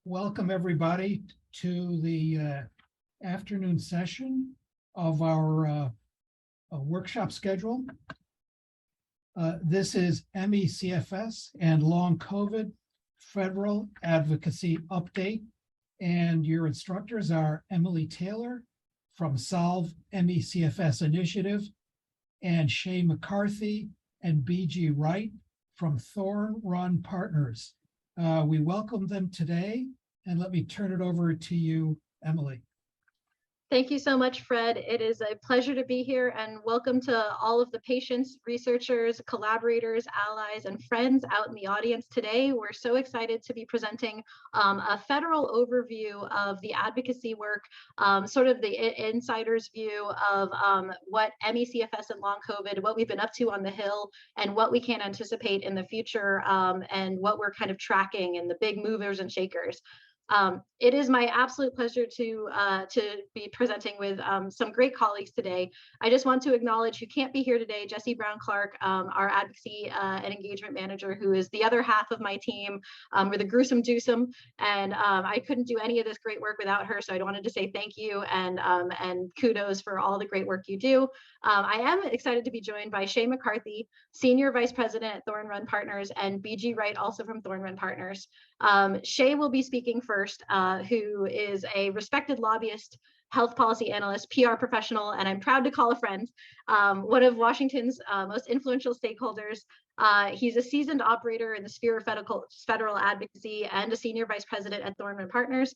Welcome everybody to the afternoon session of our workshop schedule. This is MECFS and Long COVID Federal Advocacy Update. And your instructors are Emily Taylor from Solve MECFS Initiative and Shay McCarthy and BG Wright from Thorn Run Partners. We welcome them today, and let me turn it over to you, Emily. Thank you so much, Fred. It is a pleasure to be here, and welcome to all of the patients, researchers, collaborators, allies, and friends out in the audience today. We're so excited to be presenting a federal overview of the advocacy work, sort of the insider's view of what MECFS and Long COVID, what we've been up to on the Hill, and what we can anticipate in the future, and what we're kind of tracking and the big movers and shakers. It is my absolute pleasure to be presenting with some great colleagues today. I just want to acknowledge who can't be here today, Jessie Brown-Clark, our Advocacy and Engagement Manager, who is the other half of my team. We're the gruesome dewsome, and I couldn't do any of this great work without her, so I wanted to say thank you and kudos for all the great work you do. I am excited to be joined by Shay McCarthy, Senior Vice President at Thorn Run Partners, and BG Wright, also from Thorn Run Partners. Shay will be speaking first, who is a respected lobbyist, health policy analyst, PR professional, and I'm proud to call a friend, one of Washington's most influential stakeholders. He's a seasoned operator in the sphere of federal advocacy and a senior vice president at Thorn Run Partners.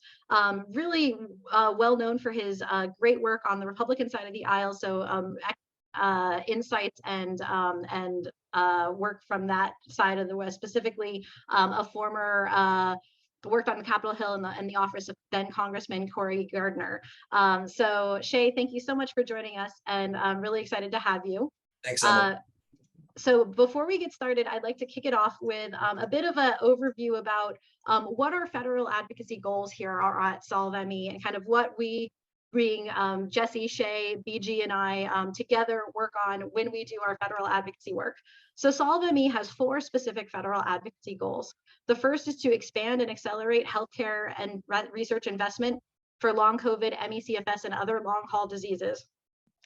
Really well known for his great work on the Republican side of the aisle, so insights and work from that side of the West, specifically a former worked on the Capitol Hill in the office of then Congressman Cory Gardner. So Shay, thank you so much for joining us, and I'm really excited to have you. Thanks, Emily. So before we get started, I'd like to kick it off with a bit of an overview about what our federal advocacy goals here are at Solve ME, and kind of what we bring Jessie, Shay, BG, and I together work on when we do our federal advocacy work. So Solve ME has 4 specific federal advocacy goals. The first is to expand and accelerate healthcare and research investment for long COVID, MECFS, and other long haul diseases.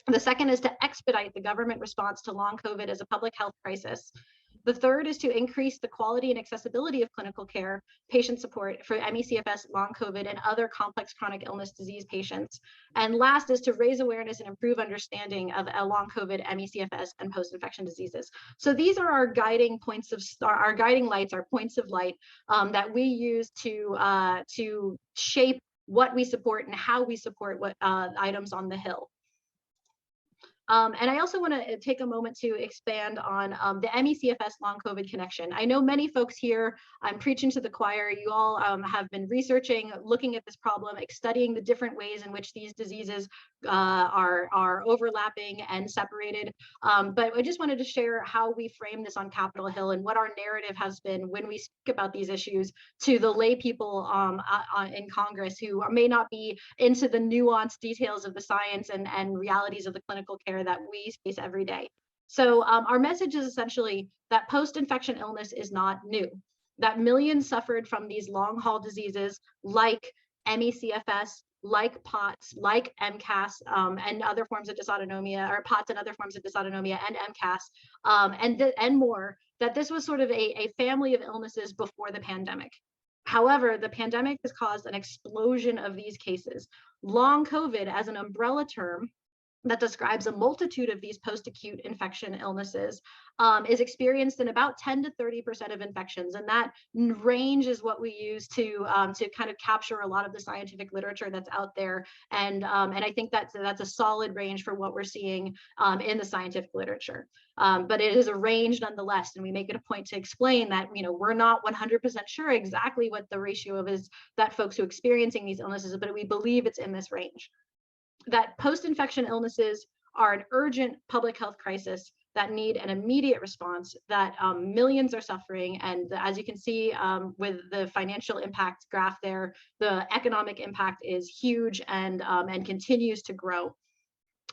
The second is to expedite the government response to long COVID as a public health crisis. The third is to increase the quality and accessibility of clinical care, patient support for MECFS, long COVID, and other complex chronic illness disease patients. And last is to raise awareness and improve understanding of long COVID, MECFS, and post-infection diseases. So these are our guiding points of our guiding lights, our points of light that we use to shape what we support and how we support what items on the Hill. And I also want to take a moment to expand on the MECFS long COVID connection. I know many folks here, I'm preaching to the choir, you all have been researching, looking at this problem, studying the different ways in which these diseases are overlapping and separated. But I just wanted to share how we frame this on Capitol Hill and what our narrative has been when we speak about these issues to the lay people in Congress who may not be into the nuanced details of the science and realities of the clinical care that we face every day. So our message is essentially that post-infection illness is not new, that millions suffered from these long haul diseases like MECFS, like POTS, like MCAS, and other forms of dysautonomia, or POTS and other forms of dysautonomia, and MCAS, and more, that this was sort of a family of illnesses before the pandemic. However, the pandemic has caused an explosion of these cases. Long COVID, as an umbrella term that describes a multitude of these post-acute infection illnesses, is experienced in about 10 to 30% of infections, and that range is what we use to kind of capture a lot of the scientific literature that's out there, and I think that's a solid range for what we're seeing in the scientific literature. But it is a range nonetheless, and we make it a point to explain that we're not 100% sure exactly what the ratio of is that folks who are experiencing these illnesses, but we believe it's in this range. That post-infection illnesses are an urgent public health crisis that need an immediate response, that millions are suffering. And as you can see with the financial impact graph there, the economic impact is huge and continues to grow.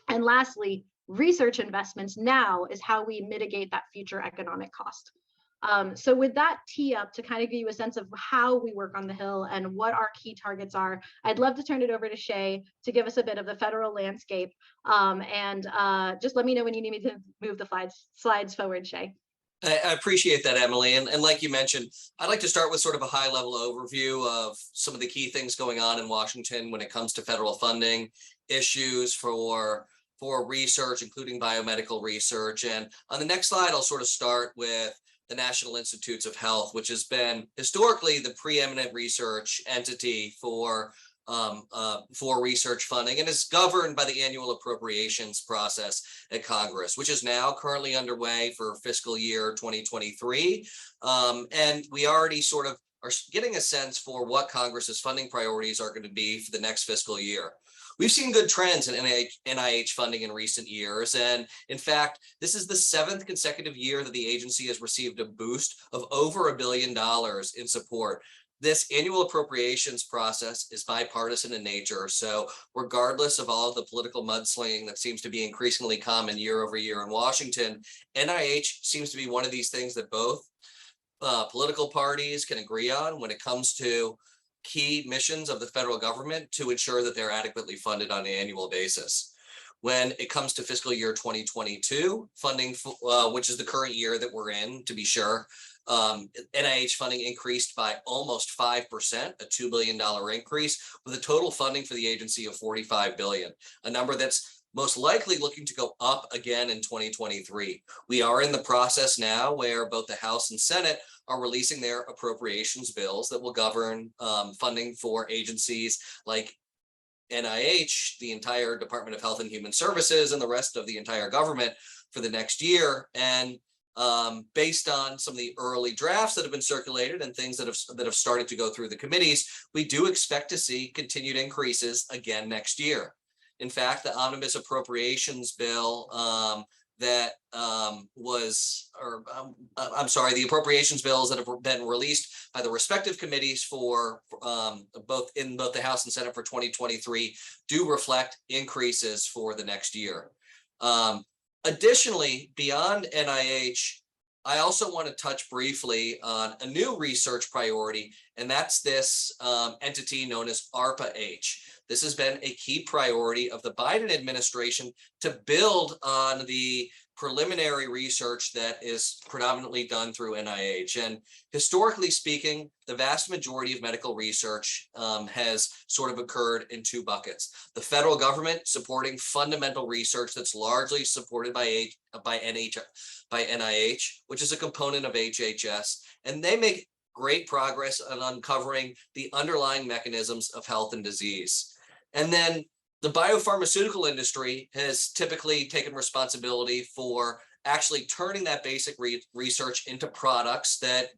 And lastly, research investments now is how we mitigate that future economic cost. So with that tee up to kind of give you a sense of how we work on the Hill and what our key targets are, I'd love to turn it over to Shay to give us a bit of the federal landscape. Just let me know when you need me to move the slides forward, Shay. I appreciate that, Emily. And like you mentioned, I'd like to start with sort of a high level overview of some of the key things going on in Washington when it comes to federal funding issues for research, including biomedical research. And on the next slide, I'll sort of start with the National Institutes of Health, which has been historically the preeminent research entity for research funding and is governed by the annual appropriations process at Congress, which is now currently underway for fiscal year 2023. And we already sort of are getting a sense for what Congress's funding priorities are going to be for the next fiscal year. We've seen good trends in NIH funding in recent years. And in fact, this is the 7th consecutive year that the agency has received a boost of over $1 billion in support. This annual appropriations process is bipartisan in nature. So regardless of all of the political mudslinging that seems to be increasingly common year over year in Washington, NIH seems to be one of these things that both political parties can agree on when it comes to key missions of the federal government to ensure that they're adequately funded on an annual basis. When it comes to fiscal year 2022 funding, which is the current year that we're in, to be sure, NIH funding increased by almost 5%, a $2 billion increase, with a total funding for the agency of $45 billion, a number that's most likely looking to go up again in 2023. We are in the process now where both the House and Senate are releasing their appropriations bills that will govern funding for agencies like NIH, the entire Department of Health and Human Services, and the rest of the entire government for the next year. And based on some of the early drafts that have been circulated and things that have started to go through the committees, we do expect to see continued increases again next year. In fact, the omnibus appropriations bill the appropriations bills that have been released by the respective committees for both the House and Senate for 2023 do reflect increases for the next year. Additionally, beyond NIH, I also want to touch briefly on a new research priority, and that's this entity known as ARPA-H. This has been a key priority of the Biden administration to build on the preliminary research that is predominantly done through NIH. And historically speaking, the vast majority of medical research has sort of occurred in two buckets. The federal government supporting fundamental research that's largely supported by NIH, which is a component of HHS, and they make great progress on uncovering the underlying mechanisms of health and disease. And then the biopharmaceutical industry has typically taken responsibility for actually turning that basic research into products that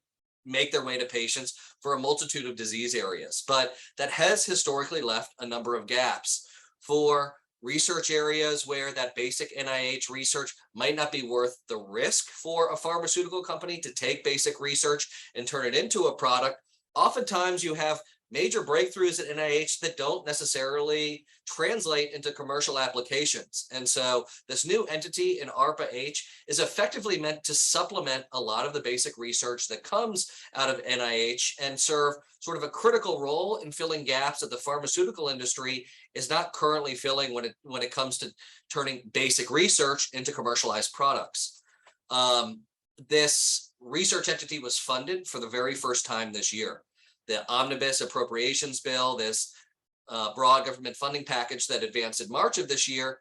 make their way to patients for a multitude of disease areas. But that has historically left a number of gaps for research areas where that basic NIH research might not be worth the risk for a pharmaceutical company to take basic research and turn it into a product. Oftentimes you have major breakthroughs at NIH that don't necessarily translate into commercial applications. And so this new entity in ARPA-H is effectively meant to supplement a lot of the basic research that comes out of NIH and serve sort of a critical role in filling gaps that the pharmaceutical industry is not currently filling when it comes to turning basic research into commercialized products. This research entity was funded for the very first time this year. The omnibus appropriations bill, this broad government funding package that advanced in March of this year,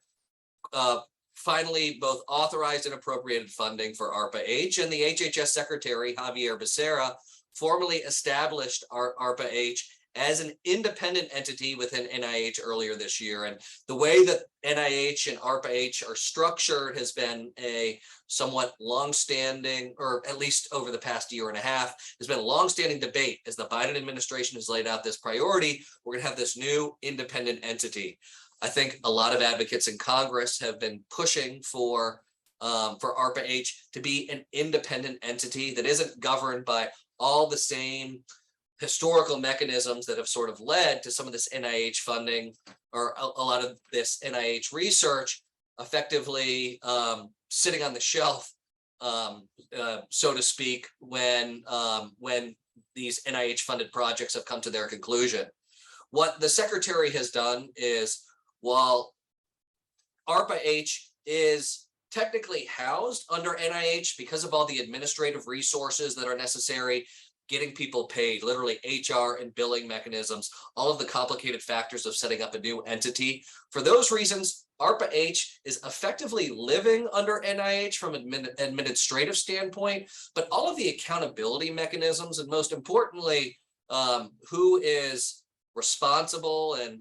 finally both authorized and appropriated funding for ARPA-H, and the HHS Secretary, Javier Becerra, formally established ARPA-H as an independent entity within NIH earlier this year. And the way that NIH and ARPA-H are structured has been a somewhat longstanding, or at least over the past year and a half, has been a longstanding debate. As the Biden administration has laid out this priority, we're going to have this new independent entity. I think a lot of advocates in Congress have been pushing for ARPA-H to be an independent entity that isn't governed by all the same historical mechanisms that have sort of led to some of this NIH funding, or a lot of this NIH research effectively sitting on the shelf so to speak, when these NIH funded projects have come to their conclusion. What the secretary has done is, while ARPA-H is technically housed under NIH because of all the administrative resources that are necessary, getting people paid, literally HR and billing mechanisms, all of the complicated factors of setting up a new entity. For those reasons, ARPA-H is effectively living under NIH from an administrative standpoint, but all of the accountability mechanisms, and most importantly, who is responsible and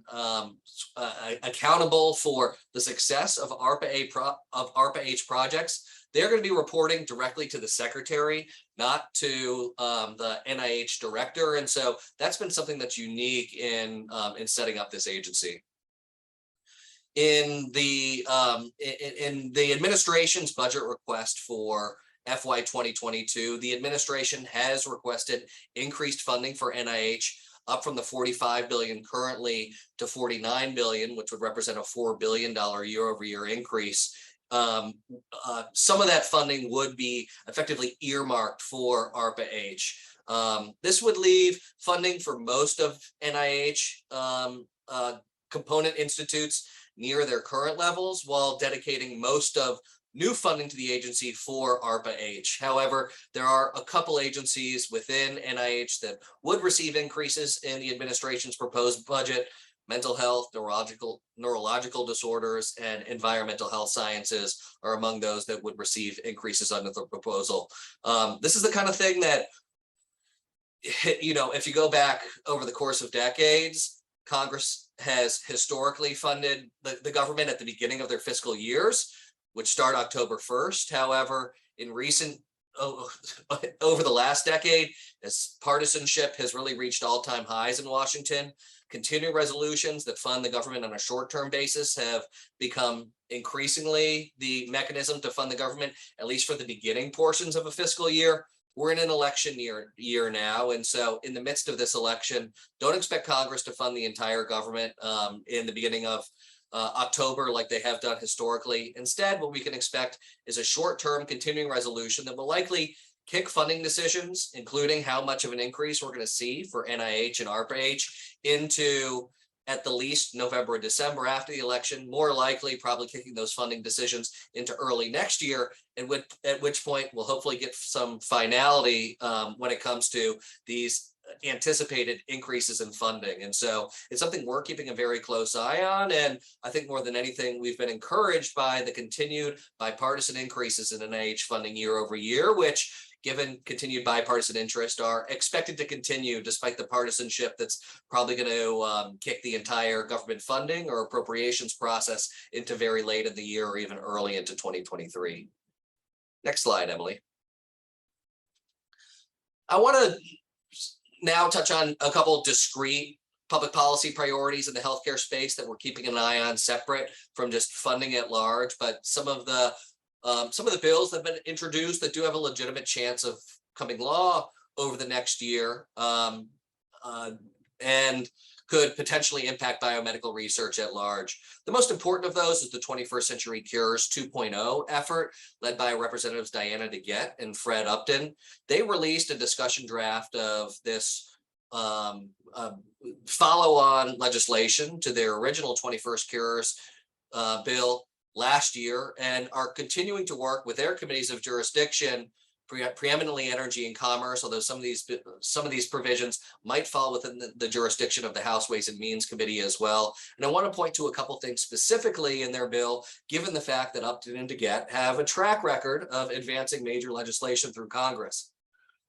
accountable for the success of ARPA-H projects, they're going to be reporting directly to the secretary, not to the NIH director. And so that's been something that's unique in setting up this agency. In the administration's budget request for FY 2022, the administration has requested increased funding for NIH, up from the $45 billion currently to $49 billion, which would represent a $4 billion year-over-year increase. Some of that funding would be effectively earmarked for ARPA-H. This would leave funding for most of NIH component institutes near their current levels, while dedicating most of new funding to the agency for ARPA-H. However, there are a couple agencies within NIH that would receive increases in the administration's proposed budget: mental health, neurological disorders, and environmental health sciences are among those that would receive increases under the proposal. This is the kind of thing that, you know, if you go back over the course of decades, Congress has historically funded the government at the beginning of their fiscal years, which start October 1st. However, in recent, over the last decade, as partisanship has really reached all-time highs in Washington, continuing resolutions that fund the government on a short-term basis have become increasingly the mechanism to fund the government, at least for the beginning portions of a fiscal year. We're in an election year now, and so in the midst of this election, don't expect Congress to fund the entire government in the beginning of October like they have done historically. Instead, what we can expect is a short-term continuing resolution that will likely kick funding decisions, including how much of an increase we're going to see for NIH and ARPA-H, into at the least November and December after the election, more likely probably kicking those funding decisions into early next year, and at which point we'll hopefully get some finality when it comes to these anticipated increases in funding. And so it's something we're keeping a very close eye on. And I think more than anything, we've been encouraged by the continued bipartisan increases in NIH funding year over year, which, given continued bipartisan interest, are expected to continue despite the partisanship that's probably going to kick the entire government funding or appropriations process into very late in the year or even early into 2023. Next slide, Emily. I want to now touch on a couple discrete public policy priorities in the healthcare space that we're keeping an eye on, separate from just funding at large, but some of the bills that have been introduced that do have a legitimate chance of becoming law over the next year and could potentially impact biomedical research at large. The most important of those is the 21st Century Cures 2.0 effort, led by Representatives Diana DeGette and Fred Upton. They released a discussion draft of this follow-on legislation to their original 21st Cures bill last year, and are continuing to work with their committees of jurisdiction, preeminently Energy and Commerce, although some of these provisions might fall within the jurisdiction of the House Ways and Means Committee as well. And I want to point to a couple things specifically in their bill, given the fact that Upton and DeGette have a track record of advancing major legislation through Congress.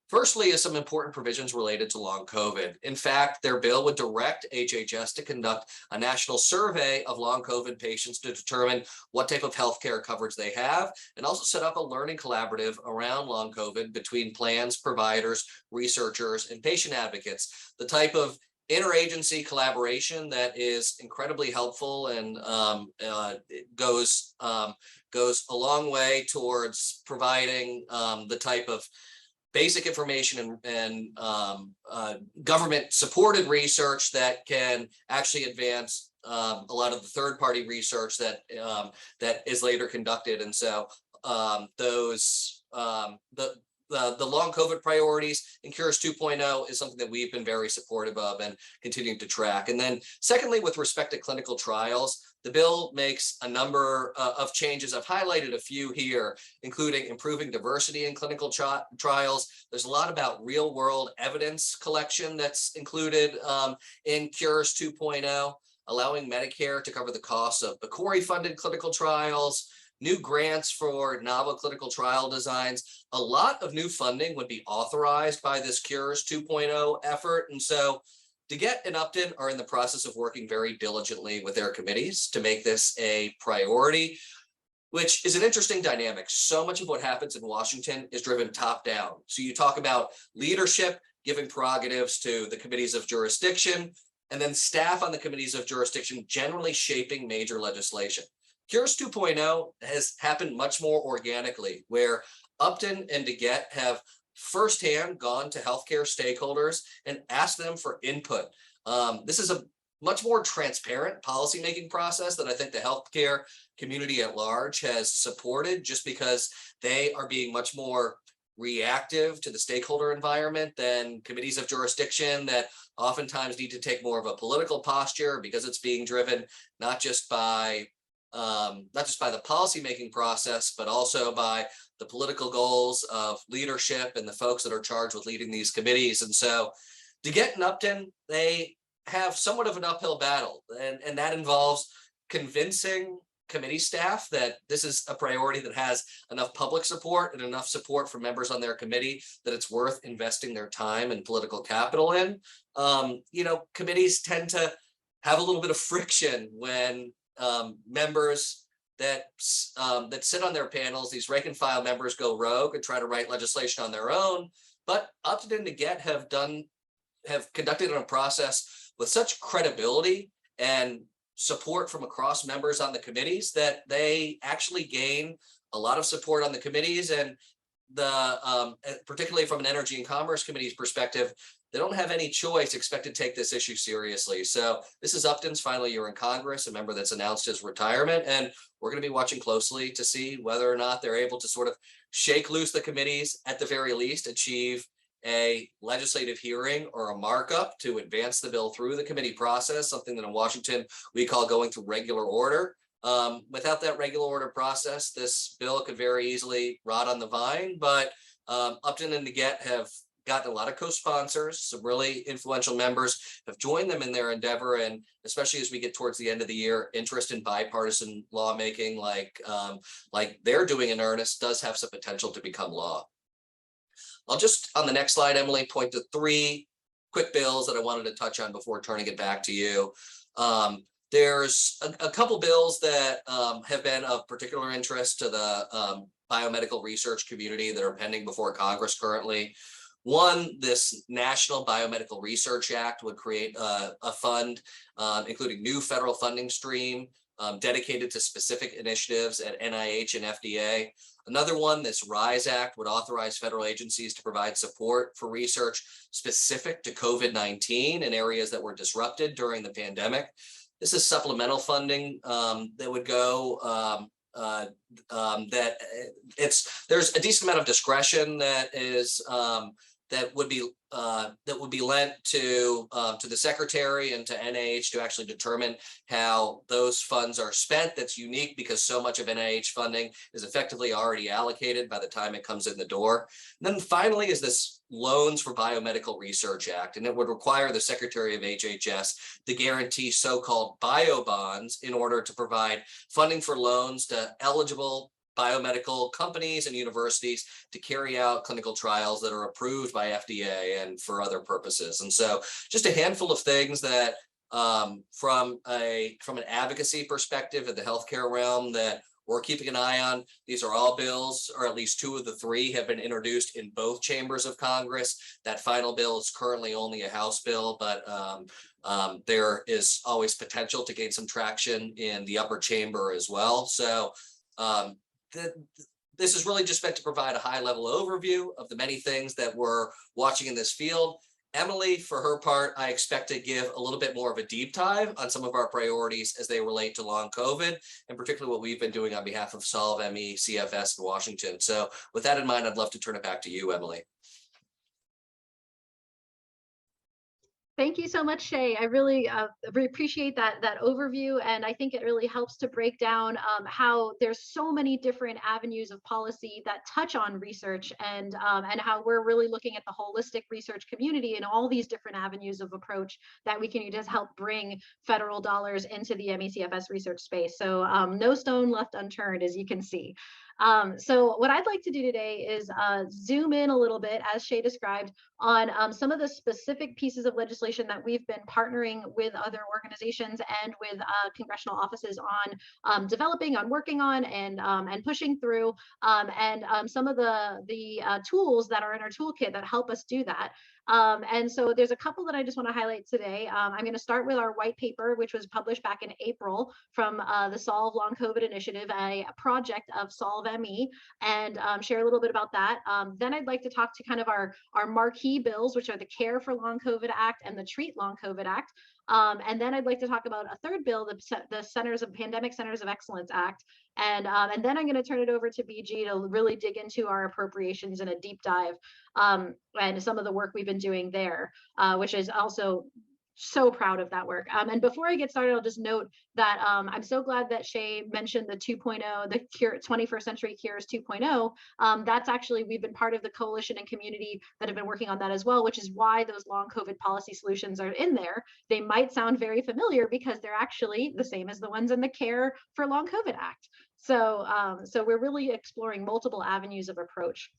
Firstly is some important provisions related to long COVID. In fact, their bill would direct HHS to conduct a national survey of long COVID patients to determine what type of healthcare coverage they have, and also set up a learning collaborative around long COVID between plans, providers, researchers, and patient advocates. The type of interagency collaboration that is incredibly helpful and goes a long way towards providing the type of basic information and government supported research that can actually advance a lot of the third-party research that is later conducted. And so the long COVID priorities, and Cures 2.0 is something that we've been very supportive of and continuing to track. And then secondly, with respect to clinical trials, the bill makes a number of changes. I've highlighted a few here, including improving diversity in clinical trials. There's a lot about real world evidence collection that's included in Cures 2.0, allowing Medicare to cover the costs of the Corey funded clinical trials, new grants for novel clinical trial designs. A lot of new funding would be authorized by this Cures 2.0 effort. And so DeGette and Upton are in the process of working very diligently with their committees to make this a priority, which is an interesting dynamic. So much of what happens in Washington is driven top down. So you talk about leadership giving prerogatives to the committees of jurisdiction, and then staff on the committees of jurisdiction generally shaping major legislation. Cures 2.0 has happened much more organically, where Upton and DeGette have firsthand gone to healthcare stakeholders and asked them for input. This is a much more transparent policymaking process that I think the healthcare community at large has supported, just because they are being much more reactive to the stakeholder environment than committees of jurisdiction that oftentimes need to take more of a political posture, because it's being driven not just by the policymaking process, but also by the political goals of leadership and the folks that are charged with leading these committees. And so DeGette and Upton, they have somewhat of an uphill battle, and that involves convincing committee staff that this is a priority that has enough public support and enough support from members on their committee that it's worth investing their time and political capital in. Committees tend to have a little bit of friction when members that sit on their panels, these rank and file members, go rogue and try to write legislation on their own. But Upton and DeGette have conducted a process with such credibility and support from across members on the committees that they actually gain a lot of support on the committees. And particularly from an Energy and Commerce Committee's perspective, they don't have any choice except to take this issue seriously. So this is Upton's final year in Congress, a member that's announced his retirement, and we're going to be watching closely to see whether or not they're able to sort of shake loose the committees, at the very least achieve a legislative hearing or a markup to advance the bill through the committee process, something that in Washington we call going through regular order. Without that regular order process, this bill could very easily rot on the vine, but Upton and DeGette have gotten a lot of co-sponsors. Some really influential members have joined them in their endeavor, and especially as we get towards the end of the year, interest in bipartisan lawmaking like they're doing in earnest does have some potential to become law. I'll just, on the next slide, Emily, point to three quick bills that I wanted to touch on before turning it back to you. There's a couple bills that have been of particular interest to the biomedical research community that are pending before Congress currently. One, this National Biomedical Research Act would create a fund, including new federal funding stream dedicated to specific initiatives at NIH and FDA. Another one, this RISE Act, would authorize federal agencies to provide support for research specific to COVID-19 in areas that were disrupted during the pandemic. This is supplemental funding that would go there's a decent amount of discretion that is that would be lent to the secretary and to NIH to actually determine how those funds are spent. That's unique because so much of NIH funding is effectively already allocated by the time it comes in the door. And then finally is this Loans for Biomedical Research Act, and it would require the Secretary of HHS to guarantee so-called bio bonds in order to provide funding for loans to eligible biomedical companies and universities to carry out clinical trials that are approved by FDA and for other purposes. And so just a handful of things that from an advocacy perspective in the healthcare realm that we're keeping an eye on. These are all bills, or at least two of the three have been introduced in both chambers of Congress. That final bill is currently only a House bill, but there is always potential to gain some traction in the upper chamber as well. So this is really just meant to provide a high-level overview of the many things that we're watching in this field. Emily, for her part, I expect to give a little bit more of a deep dive on some of our priorities as they relate to long COVID, and particularly what we've been doing on behalf of Solve ME, CFS in Washington. So with that in mind, I'd love to turn it back to you, Emily. Thank you so much, Shay. I really appreciate that overview, and I think it really helps to break down how there's so many different avenues of policy that touch on research, and how we're really looking at the holistic research community and all these different avenues of approach that we can just help bring federal dollars into the MECFS research space. So no stone left unturned, as you can see. So what I'd like to do today is zoom in a little bit, as Shay described, on some of the specific pieces of legislation that we've been partnering with other organizations and with congressional offices on developing, on working on, and pushing through, and some of the tools that are in our toolkit that help us do that. And so there's a couple that I just want to highlight today. I'm going to start with our white paper, which was published back in April from the Solve Long COVID Initiative, a project of Solve ME, and share a little bit about that. Then I'd like to talk to kind of our marquee bills, which are the Care for Long COVID Act and the Treat Long COVID Act. And then I'd like to talk about a third bill, the Pandemic Centers of Excellence Act. And then I'm going to turn it over to BG to really dig into our appropriations in a deep dive, and some of the work we've been doing there, which is also so proud of that work. And before I get started, I'll just note that I'm so glad that Shay mentioned the 2.0, the 21st Century Cures 2.0. That's actually, we've been part of the coalition and community that have been working on that as well, which is why those long COVID policy solutions are in there. They might sound very familiar because they're actually the same as the ones in the Care for Long COVID Act. So, so we're really exploring multiple avenues of approach.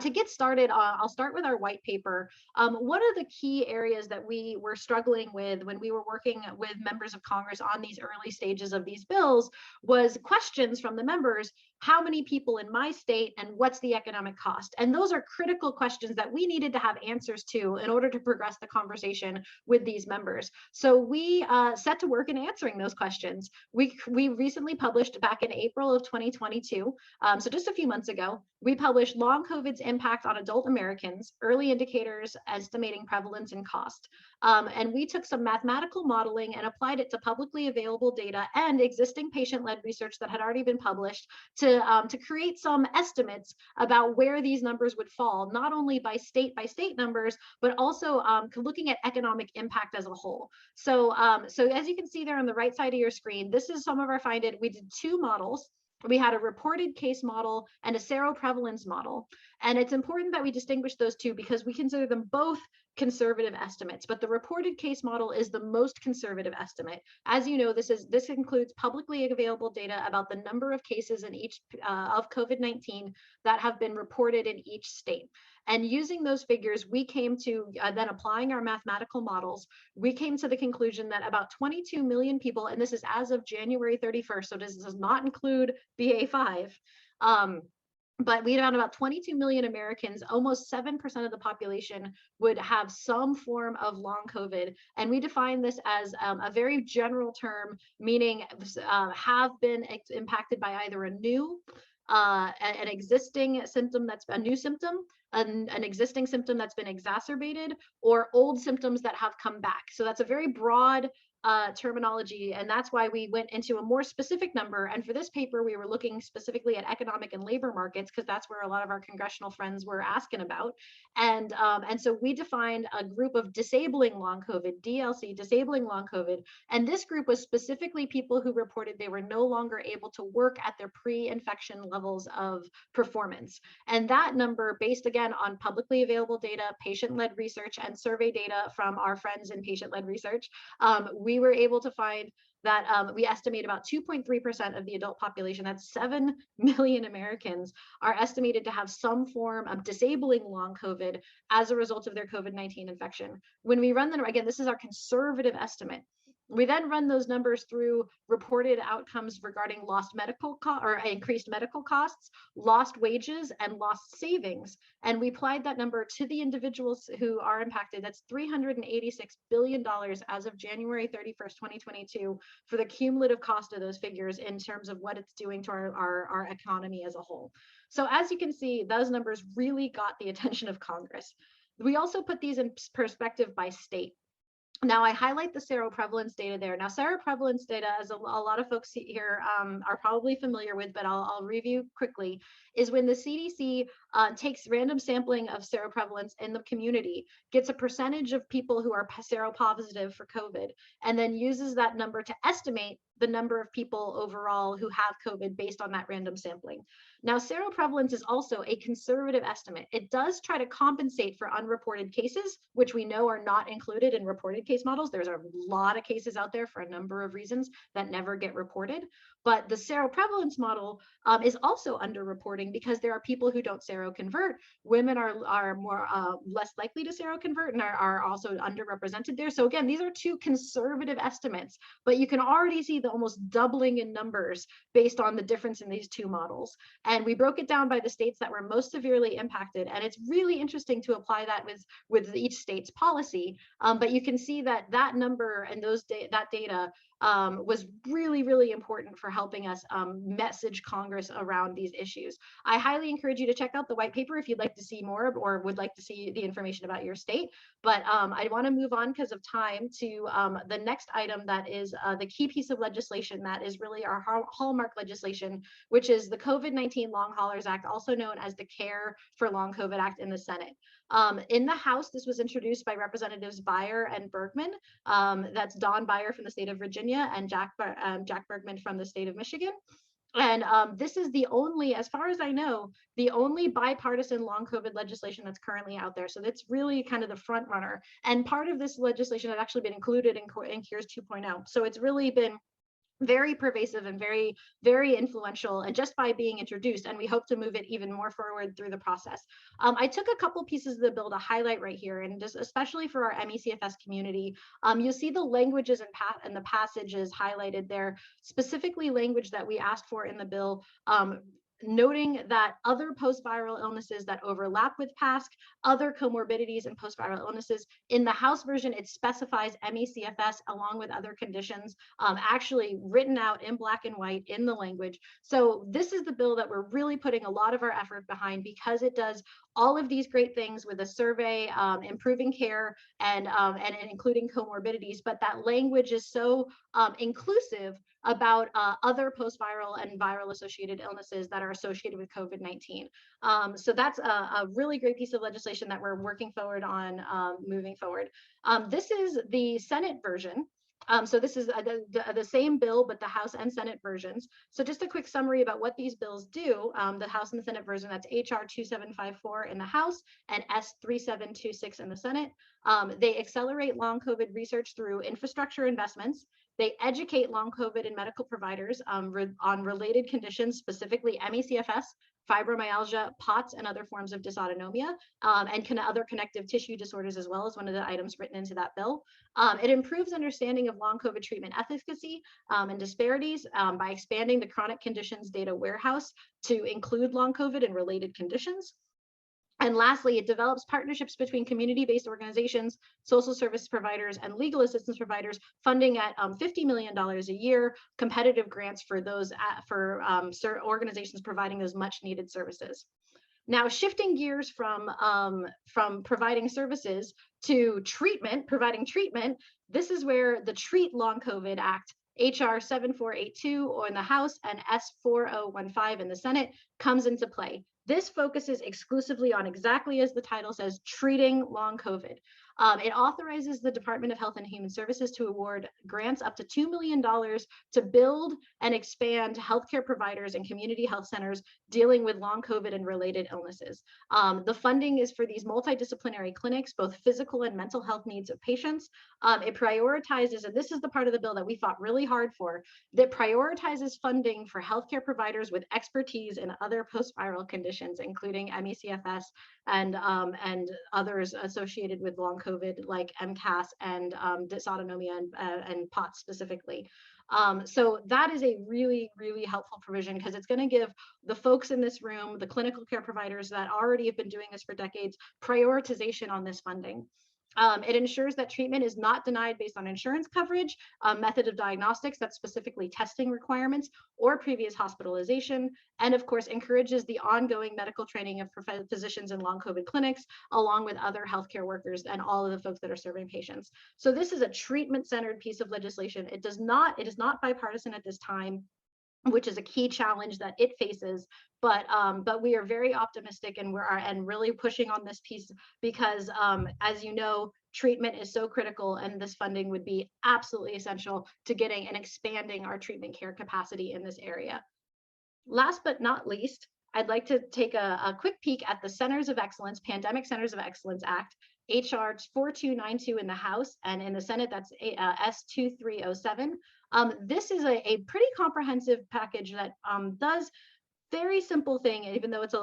To get started, I'll start with our white paper. One of the key areas that we were struggling with when we were working with members of Congress on these early stages of these bills was questions from the members: how many people in my state, and what's the economic cost? And those are critical questions that we needed to have answers to in order to progress the conversation with these members. So we set to work in answering those questions. We recently published, back in April of 2022, so just a few months ago, we published Long COVID's Impact on Adult Americans, Early Indicators Estimating Prevalence and Cost. And we took some mathematical modeling and applied it to publicly available data and existing patient-led research that had already been published to create some estimates about where these numbers would fall, not only by state numbers, but also looking at economic impact as a whole. So, so as you can see there on the right side of your screen, this is some of our findings. We did two models. We had a reported case model and a seroprevalence model. And it's important that we distinguish those two because we consider them both conservative estimates, but the reported case model is the most conservative estimate. As you know, this includes publicly available data about the number of cases in each of COVID-19 that have been reported in each state. And using those figures, we came to, then applying our mathematical models, we came to the conclusion that about 22 million people, and this is as of January 31st, so this does not include BA5, but we found about 22 million Americans, almost 7% of the population, would have some form of long COVID. And we define this as a very general term, meaning have been impacted by either an existing symptom that's a new symptom, an existing symptom that's been exacerbated, or old symptoms that have come back. So that's a very broad terminology, and that's why we went into a more specific number. And for this paper, we were looking specifically at economic and labor markets because that's where a lot of our congressional friends were asking about. And so we defined a group of disabling long COVID, DLC, disabling long COVID. And this group was specifically people who reported they were no longer able to work at their pre-infection levels of performance. And that number, based again on publicly available data, patient-led research, and survey data from our friends in patient-led research, we were able to find that we estimate about 2.3% of the adult population, that's 7 million Americans, are estimated to have some form of disabling long COVID as a result of their COVID-19 infection. When we run them, again, this is our conservative estimate. We then run those numbers through reported outcomes regarding lost medical or increased medical costs, lost wages, and lost savings. And we applied that number to the individuals who are impacted. That's $386 billion as of January 31st, 2022, for the cumulative cost of those figures in terms of what it's doing to our economy as a whole. So as you can see, those numbers really got the attention of Congress. We also put these in perspective by state. Now, I highlight the seroprevalence data there. Now, seroprevalence data, as a lot of folks here are probably familiar with, but I'll review quickly, is when the CDC takes random sampling of seroprevalence in the community, gets a percentage of people who are seropositive for COVID, and then uses that number to estimate the number of people overall who have COVID based on that random sampling. Now, seroprevalence is also a conservative estimate. It does try to compensate for unreported cases, which we know are not included in reported case models. There's a lot of cases out there for a number of reasons that never get reported. But the seroprevalence model is also underreporting because there are people who don't seroconvert. Women are more less likely to seroconvert and are also underrepresented there. So again, these are two conservative estimates, but you can already see the almost doubling in numbers based on the difference in these two models. And we broke it down by the states that were most severely impacted. And it's really interesting to apply that with each state's policy. But you can see that that number and that data was really, really important for helping us message Congress around these issues. I highly encourage you to check out the white paper if you'd like to see more or would like to see the information about your state. But I want to move on because of time to the next item that is the key piece of legislation that is really our hallmark legislation, which is the COVID-19 Long Haulers Act, also known as the CARE for Long COVID Act in the Senate. In the House, this was introduced by Representatives Beyer and Bergman. That's Don Beyer from the state of Virginia and Jack Bergman from the state of Michigan. And this is the only, as far as I know, the only bipartisan long COVID legislation that's currently out there. So that's really kind of the front runner. And part of this legislation had actually been included in CARES 2.0. So it's really been very pervasive and very, very influential, and just by being introduced, and we hope to move it even more forward through the process. I took a couple pieces of the bill to highlight right here, and just especially for our MECFS community, you'll see the languages and the passages highlighted there, specifically language that we asked for in the bill, noting that other post-viral illnesses that overlap with PASC, other comorbidities and post-viral illnesses. In the House version, it specifies MECFS along with other conditions, actually written out in black and white in the language. So this is the bill that we're really putting a lot of our effort behind because it does all of these great things with a survey, improving care and including comorbidities, but that language is so inclusive about other post-viral and viral associated illnesses that are associated with COVID-19. So that's a really great piece of legislation that we're working forward on moving forward. This is the Senate version. So this is the same bill, but the House and Senate versions. So just a quick summary about what these bills do. The House and the Senate version, that's HR 2754 in the House and S 3726 in the Senate. They accelerate long COVID research through infrastructure investments. They educate long COVID and medical providers on related conditions, specifically MECFS, fibromyalgia, POTS, and other forms of dysautonomia, and other connective tissue disorders as well as one of the items written into that bill. It improves understanding of long COVID treatment efficacy and disparities by expanding the chronic conditions data warehouse to include long COVID and related conditions. And lastly, it develops partnerships between community-based organizations, social service providers, and legal assistance providers, funding at $50 million a year, competitive grants for those organizations providing those much-needed services. Now, shifting gears from providing services to providing treatment, this is where the Treat Long COVID Act, HR 7482 in the House and S 4015 in the Senate, comes into play. This focuses exclusively on, exactly as the title says, treating long COVID. It authorizes the Department of Health and Human Services to award grants up to $2 million to build and expand healthcare providers and community health centers dealing with long COVID and related illnesses. The funding is for these multidisciplinary clinics, both physical and mental health needs of patients. It prioritizes, and this is the part of the bill that we fought really hard for, that prioritizes funding for healthcare providers with expertise in other post-viral conditions, including MECFS and others associated with long COVID, like MCAS and dysautonomia and POTS specifically. So that is a really, really helpful provision because it's going to give the folks in this room, the clinical care providers that already have been doing this for decades, prioritization on this funding. It ensures that treatment is not denied based on insurance coverage, method of diagnostics that's specifically testing requirements, or previous hospitalization, and of course encourages the ongoing medical training of physicians in long COVID clinics, along with other healthcare workers and all of the folks that are serving patients. So this is a treatment-centered piece of legislation. It is not bipartisan at this time, which is a key challenge that it faces. But we are very optimistic, and and really pushing on this piece because, as you know, treatment is so critical, and this funding would be absolutely essential to getting and expanding our treatment care capacity in this area. Last but not least, I'd like to take a quick peek at the Centers of Excellence, Pandemic Centers of Excellence Act, HR 4292 in the House, and in the Senate, that's S2307. This is a pretty comprehensive package that does very simple thing, even though it's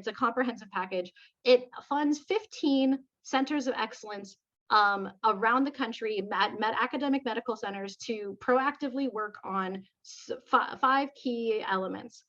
a comprehensive package. It funds 15 centers of excellence around the country, academic medical centers, to proactively work on 5 key elements: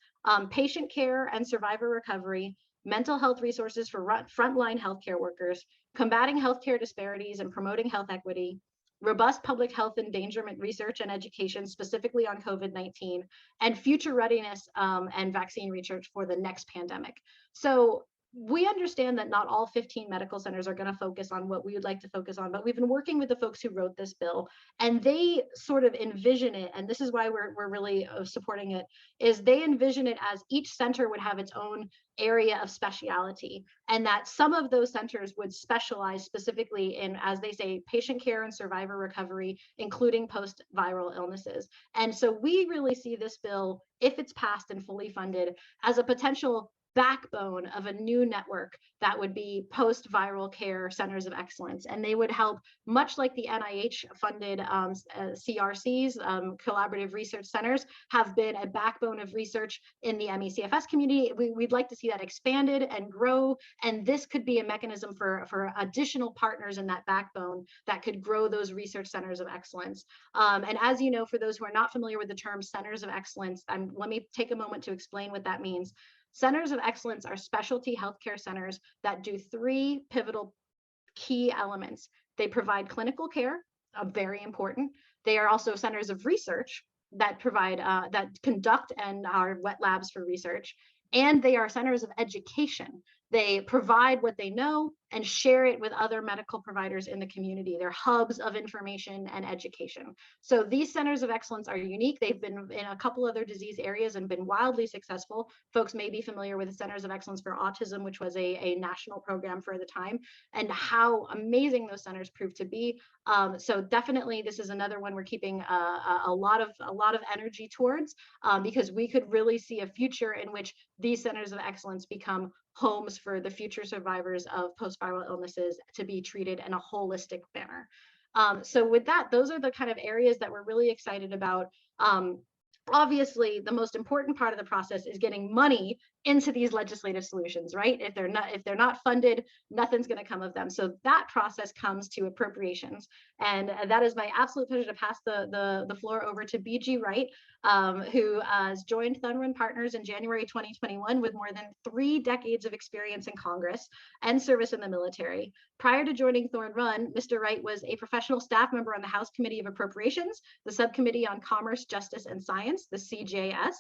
patient care and survivor recovery, mental health resources for frontline healthcare workers, combating healthcare disparities and promoting health equity, robust public health endangerment research and education, specifically on COVID-19, and future readiness and vaccine research for the next pandemic. So we understand that not all 15 medical centers are going to focus on what we would like to focus on, but we've been working with the folks who wrote this bill, and they sort of envision it, and this is why we're really supporting it, is they envision it as each center would have its own area of speciality, and that some of those centers would specialize specifically in, as they say, patient care and survivor recovery, including post-viral illnesses. And so we really see this bill, if it's passed and fully funded, as a potential backbone of a new network that would be post-viral care centers of excellence, and they would help, much like the NIH funded CRCs, collaborative research centers, have been a backbone of research in the ME/CFS community. We'd like to see that expanded and grow, and this could be a mechanism for additional partners in that backbone that could grow those research centers of excellence. And as you know, for those who are not familiar with the term centers of excellence, let me take a moment to explain what that means. Centers of excellence are specialty healthcare centers that do 3 pivotal key elements. They provide clinical care, very important. They are also centers of research that provide, that conduct and are wet labs for research. And they are centers of education. They provide what they know and share it with other medical providers in the community. They're hubs of information and education. So these centers of excellence are unique. They've been in a couple other disease areas and been wildly successful. Folks may be familiar with the Centers of Excellence for Autism, which was a national program for the time, and how amazing those centers proved to be. So definitely, this is another one we're keeping a lot of energy towards, because we could really see a future in which these centers of excellence become homes for the future survivors of post-viral illnesses to be treated in a holistic manner. So with that, those are the kind of areas that we're really excited about. Obviously, the most important part of the process is getting money into these legislative solutions, right? If they're not funded, nothing's going to come of them. So that process comes to appropriations, and that is my absolute pleasure to pass the floor over to BG Wright, who has joined Thunrun Partners in January 2021 with more than 3 decades of experience in Congress and service in the military. Prior to joining Thunrun, Mr. Wright was a professional staff member on the House Committee of Appropriations, the Subcommittee on Commerce, Justice, and Science, the CJS.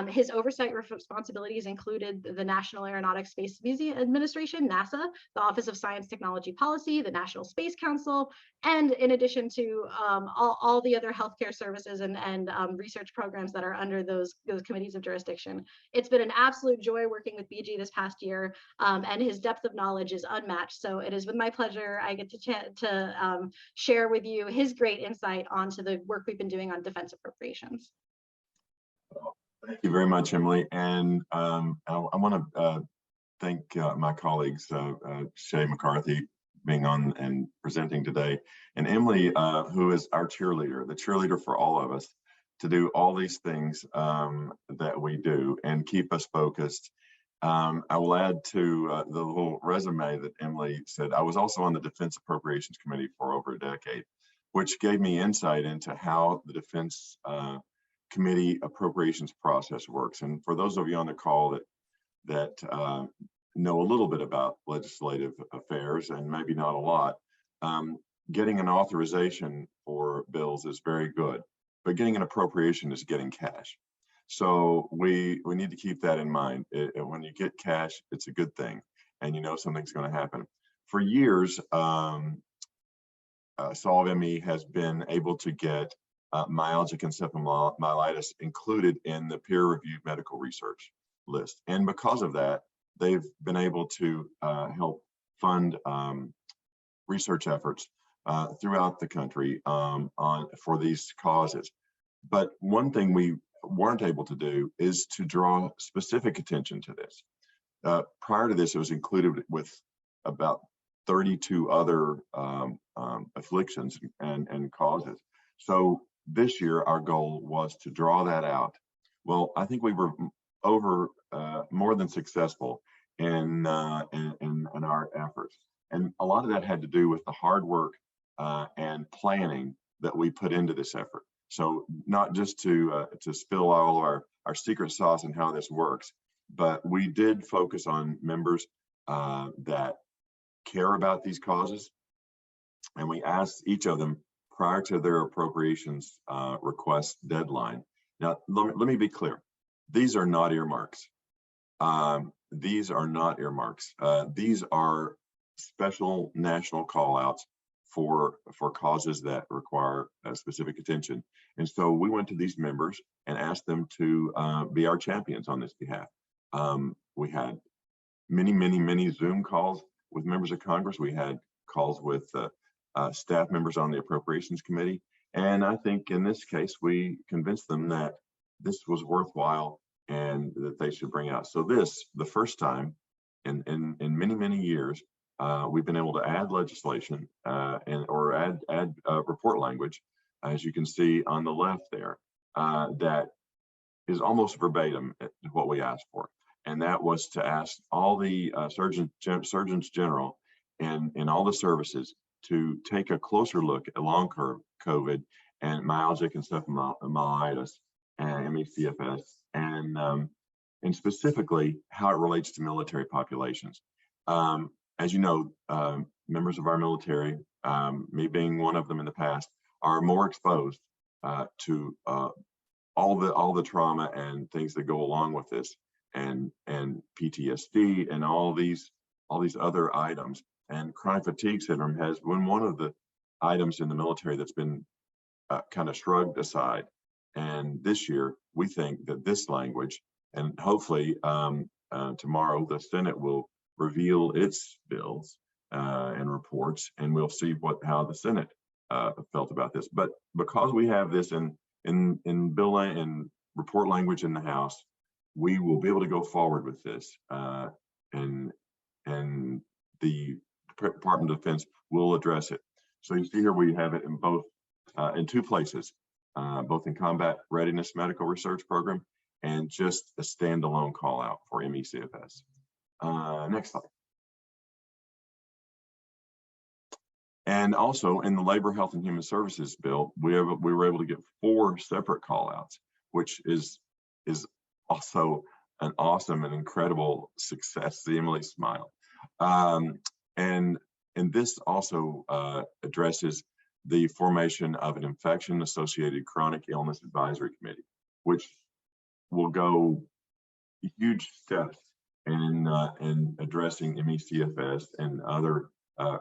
His oversight responsibilities included the National Aeronautics Space Administration, NASA, the Office of Science Technology Policy, the National Space Council, and in addition to all the other healthcare services and research programs that are under those committees of jurisdiction. It's been an absolute joy working with BG this past year, and his depth of knowledge is unmatched. So it is with my pleasure I get to share with you his great insight onto the work we've been doing on defense appropriations. Thank you very much, Emily. And I want to thank my colleagues, Shay McCarthy, being on and presenting today, and Emily, who is our cheerleader, the cheerleader for all of us, to do all these things that we do and keep us focused. I will add to the little resume that Emily said, I was also on the Defense Appropriations Committee for over a decade, which gave me insight into how the Defense Committee appropriations process works. And for those of you on the call that know a little bit about legislative affairs, and maybe not a lot, Getting an authorization for bills is very good, but getting an appropriation is getting cash. So we need to keep that in mind. When you get cash, it's a good thing, and you know something's going to happen. For years, Solve ME has been able to get myalgic encephalomyelitis included in the peer-reviewed medical research list, and because of that, they've been able to help fund research efforts throughout the country for these causes. But one thing we weren't able to do is to draw specific attention to this. Prior to this, it was included with about 32 other afflictions and causes. So this year, our goal was to draw that out. Well, I think we were more than successful in our efforts. And a lot of that had to do with the hard work and planning that we put into this effort. So not just to spill all of our secret sauce and how this works, but we did focus on members that care about these causes. And we asked each of them prior to their appropriations request deadline. Now, let me be clear. These are not earmarks. These are not earmarks. These are special national call outs for causes that require specific attention. And so we went to these members and asked them to be our champions on this behalf. We had many Zoom calls with members of Congress. We had calls with staff members on the Appropriations Committee. And I think in this case, we convinced them that this was worthwhile and that they should bring out. So this, the first time in many years, we've been able to add legislation or add report language, as you can see on the left there, that is almost verbatim what we asked for. And that was to ask all the surgeons general in all the services to take a closer look at long COVID and myalgic encephalomyelitis and ME/CFS, and specifically how it relates to military populations. As you know, members of our military, me being one of them in the past, are more exposed to all the trauma and things that go along with this, and PTSD and all these other items. And chronic fatigue syndrome has been one of the items in the military that's been kind of shrugged aside. And this year, we think that this language, and hopefully tomorrow the Senate will reveal its bills and reports, and we'll see how the Senate felt about this. But because we have this in bill and report language in the House, we will be able to go forward with this, and the Department of Defense will address it. So you see here we have it in both in two places, both in Combat Readiness Medical Research Program and just a standalone call out for ME/CFS. Next slide. And also in the Labor, Health, and Human Services bill, we were able to get 4 separate call outs, which is also an awesome and incredible success. See Emily smile. And this also addresses the formation of an infection-associated chronic illness advisory committee, which will go huge steps in addressing ME/CFS and other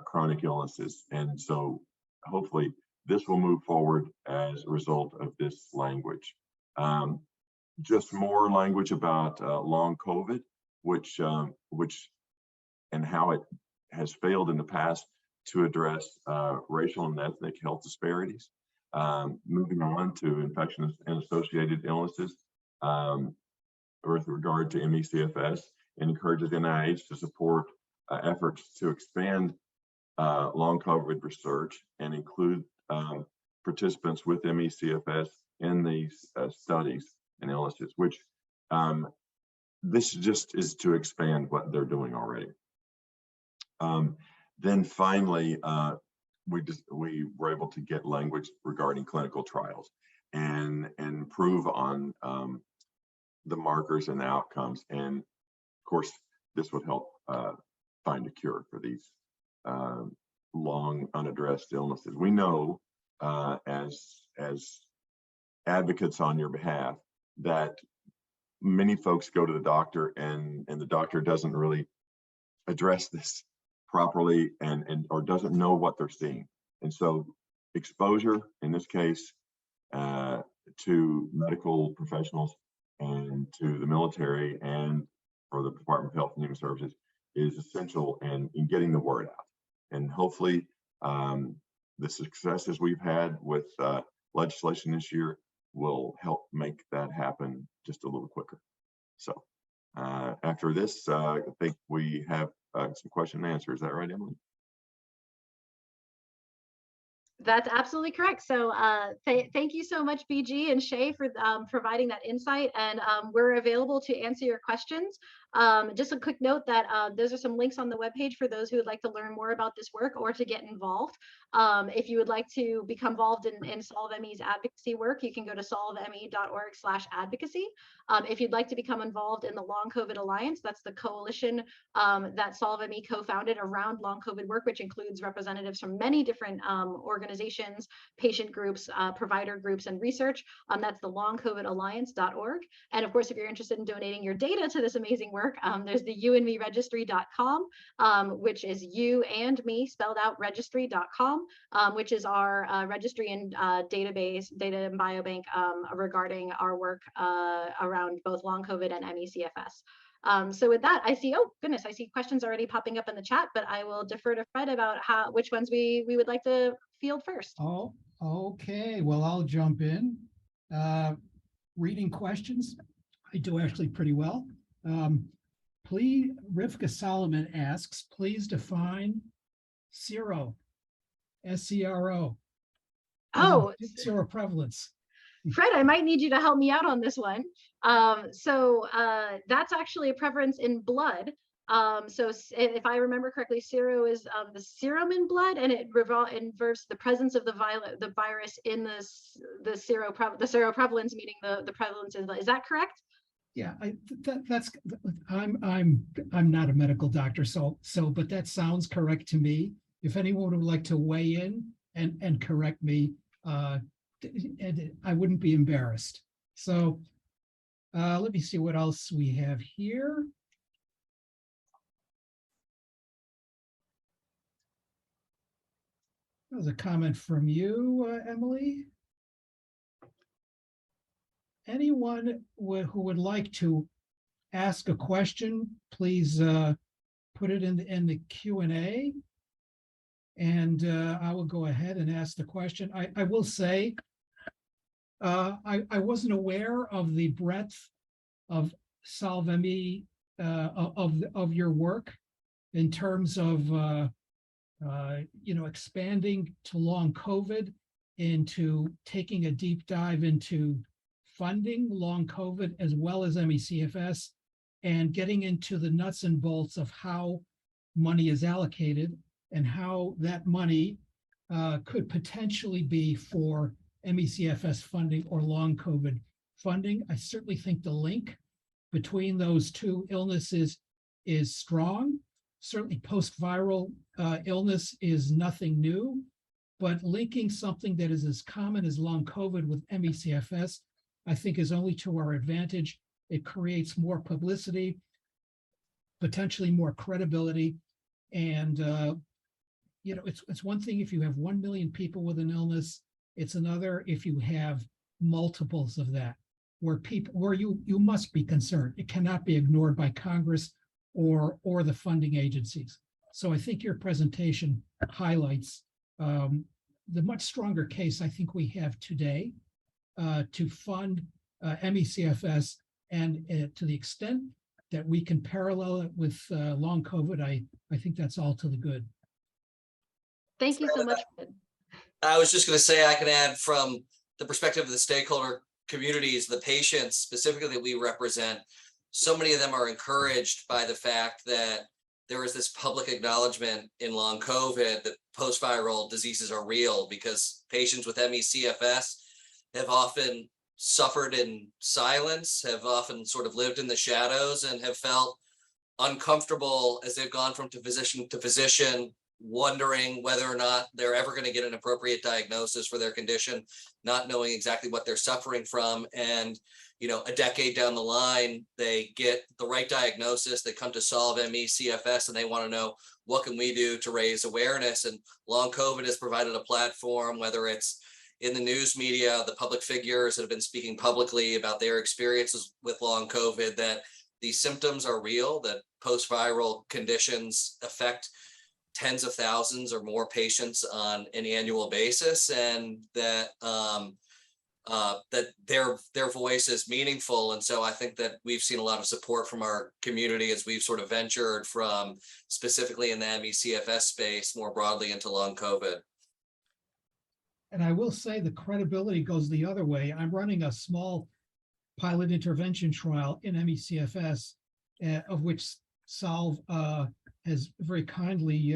chronic illnesses. And so hopefully this will move forward as a result of this language. Just more language about long COVID, which and how it has failed in the past to address racial and ethnic health disparities. Moving on to infections and associated illnesses with regard to ME/CFS, and encourages NIH to support efforts to expand long COVID research and include participants with ME/CFS in these studies and illnesses, which this just is to expand what they're doing already. Then finally, we were able to get language regarding clinical trials and improve on the markers and the outcomes. And of course, this would help find a cure for these long unaddressed illnesses. We know as advocates on your behalf that many folks go to the doctor and the doctor doesn't really address this properly and or doesn't know what they're seeing. And so exposure in this case to medical professionals and to the military and for the Department of Health and Human Services is essential in getting the word out. And hopefully the successes we've had with legislation this year will help make that happen just a little quicker. So after this, I think we have some question and answer. Is that right, Emily? That's absolutely correct. So thank you so much, BG and Shay, for providing that insight. And we're available to answer your questions. Just a quick note that those are some links on the webpage for those who would like to learn more about this work or to get involved. If you would like to become involved in SolveME's advocacy work, you can go to solveme.org/advocacy. If you'd like to become involved in the Long COVID Alliance, that's the coalition that SolveME co-founded around long COVID work, which includes representatives from many different organizations, patient groups, provider groups, and research. That's the longcovidalliance.org. And of course, if you're interested in donating your data to this amazing work, there's the youandmeregistry.com, which is you and me spelled out registry.com, which is our registry and database, data and biobank regarding our work around both long COVID and ME/CFS. So with that, I see, oh goodness, I see questions already popping up in the chat, but I will defer to Fred about which ones we would like to field first. Oh, okay. Well, I'll jump in. Reading questions, I do actually pretty well. Please, Rivka Solomon asks, please define SERO, S-E-R-O. Oh, seroprevalence. Fred, I might need you to help me out on this one. So that's actually a prevalence in blood. So if I remember correctly, sero is the serum in blood, and it inverts the presence of the virus in the seroprevalence, meaning the prevalence in blood. Is that correct? Yeah, I'm not a medical doctor, but that sounds correct to me. If anyone would like to weigh in and correct me, and I wouldn't be embarrassed. So let me see what else we have here. That was a comment from you, Emily. Anyone who would like to ask a question, please put it in the Q&A, and I will go ahead and ask the question. I will say, I wasn't aware of the breadth of SolveME, of your work in terms of expanding to long COVID, into taking a deep dive into funding long COVID as well as ME/CFS, and getting into the nuts and bolts of how money is allocated and how that money could potentially be for ME/CFS funding or long COVID funding. I certainly think the link between those two illnesses is strong. Certainly post-viral illness is nothing new, but linking something that is as common as long COVID with ME/CFS, I think, is only to our advantage. It creates more publicity, potentially more credibility. And it's one thing if you have 1 million people with an illness. It's another if you have multiples of that, where you must be concerned. It cannot be ignored by Congress or the funding agencies. So I think your presentation highlights the much stronger case I think we have today to fund ME/CFS, and to the extent that we can parallel it with long COVID, I think that's all to the good. Thank you so much, Fred. I was just going to say, I can add from the perspective of the stakeholder communities, the patients specifically that we represent, so many of them are encouraged by the fact that there is this public acknowledgement in long COVID that post-viral diseases are real, because patients with ME/CFS have often suffered in silence, have often sort of lived in the shadows, and have felt uncomfortable as they've gone from physician to physician wondering whether or not they're ever going to get an appropriate diagnosis for their condition, not knowing exactly what they're suffering from. And, a decade down the line, they get the right diagnosis, they come to Solve ME CFS, and they want to know, what can we do to raise awareness? And long COVID has provided a platform, whether it's in the news media, the public figures that have been speaking publicly about their experiences with long COVID, that these symptoms are real, that post-viral conditions affect tens of thousands or more patients on an annual basis, and that that their voice is meaningful. And so I think that we've seen a lot of support from our community as we've sort of ventured from specifically in the ME/CFS space more broadly into long COVID. And I will say the credibility goes the other way. I'm running a small pilot intervention trial in ME/CFS, of which Solve has very kindly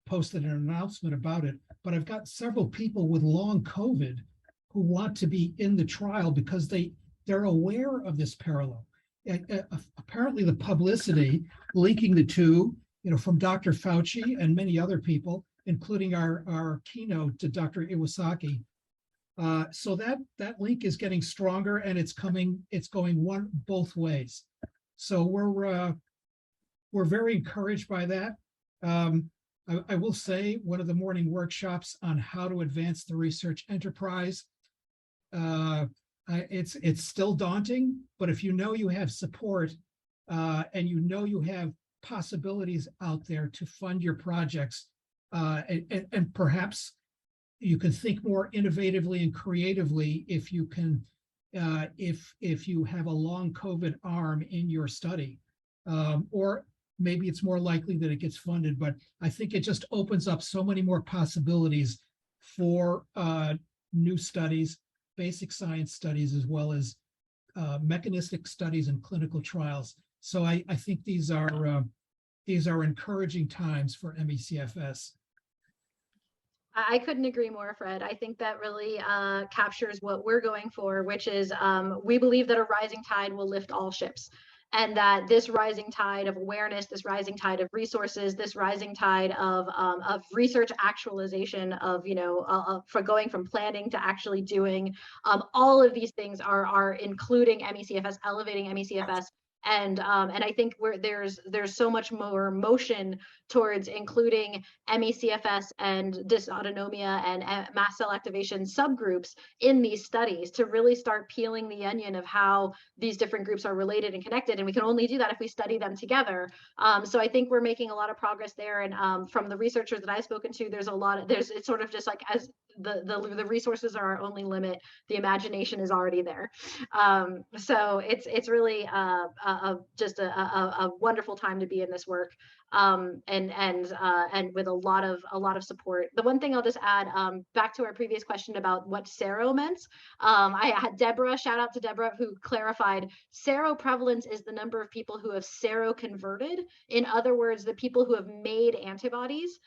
posted an announcement about it. But I've got several people with long COVID who want to be in the trial because they're aware of this parallel. Apparently the publicity linking the two, from Dr. Fauci and many other people, including our keynote to Dr. Iwasaki. So that link is getting stronger, and it's going both ways. So we're very encouraged by that. I will say one of the morning workshops on how to advance the research enterprise, it's still daunting, but if you have support and you have possibilities out there to fund your projects, and perhaps you can think more innovatively and creatively if you can, if you have a long COVID arm in your study, or maybe it's more likely that it gets funded. But I think it just opens up so many more possibilities for new studies, basic science studies, as well as mechanistic studies and clinical trials. So I think these are encouraging times for ME/CFS. I couldn't agree more, Fred. I think that really captures what we're going for, which is we believe that a rising tide will lift all ships. And that this rising tide of awareness, this rising tide of resources, this rising tide of research actualization, for going from planning to actually doing, all of these things are including ME/CFS, elevating ME/CFS. And I think there's so much more motion towards including ME/CFS and dysautonomia and mast cell activation subgroups in these studies to really start peeling the onion of how these different groups are related and connected. And we can only do that if we study them together. So I think we're making a lot of progress there. And from the researchers that I've spoken to, it's sort of just like, as the resources are our only limit, the imagination is already there. So it's really just a wonderful time to be in this work, and with a lot of support. The one thing I'll just add, back to our previous question about what sero meant, I had Deborah, shout out to Deborah, who clarified seroprevalence is the number of people who have seroconverted. In other words, the people who have made antibodies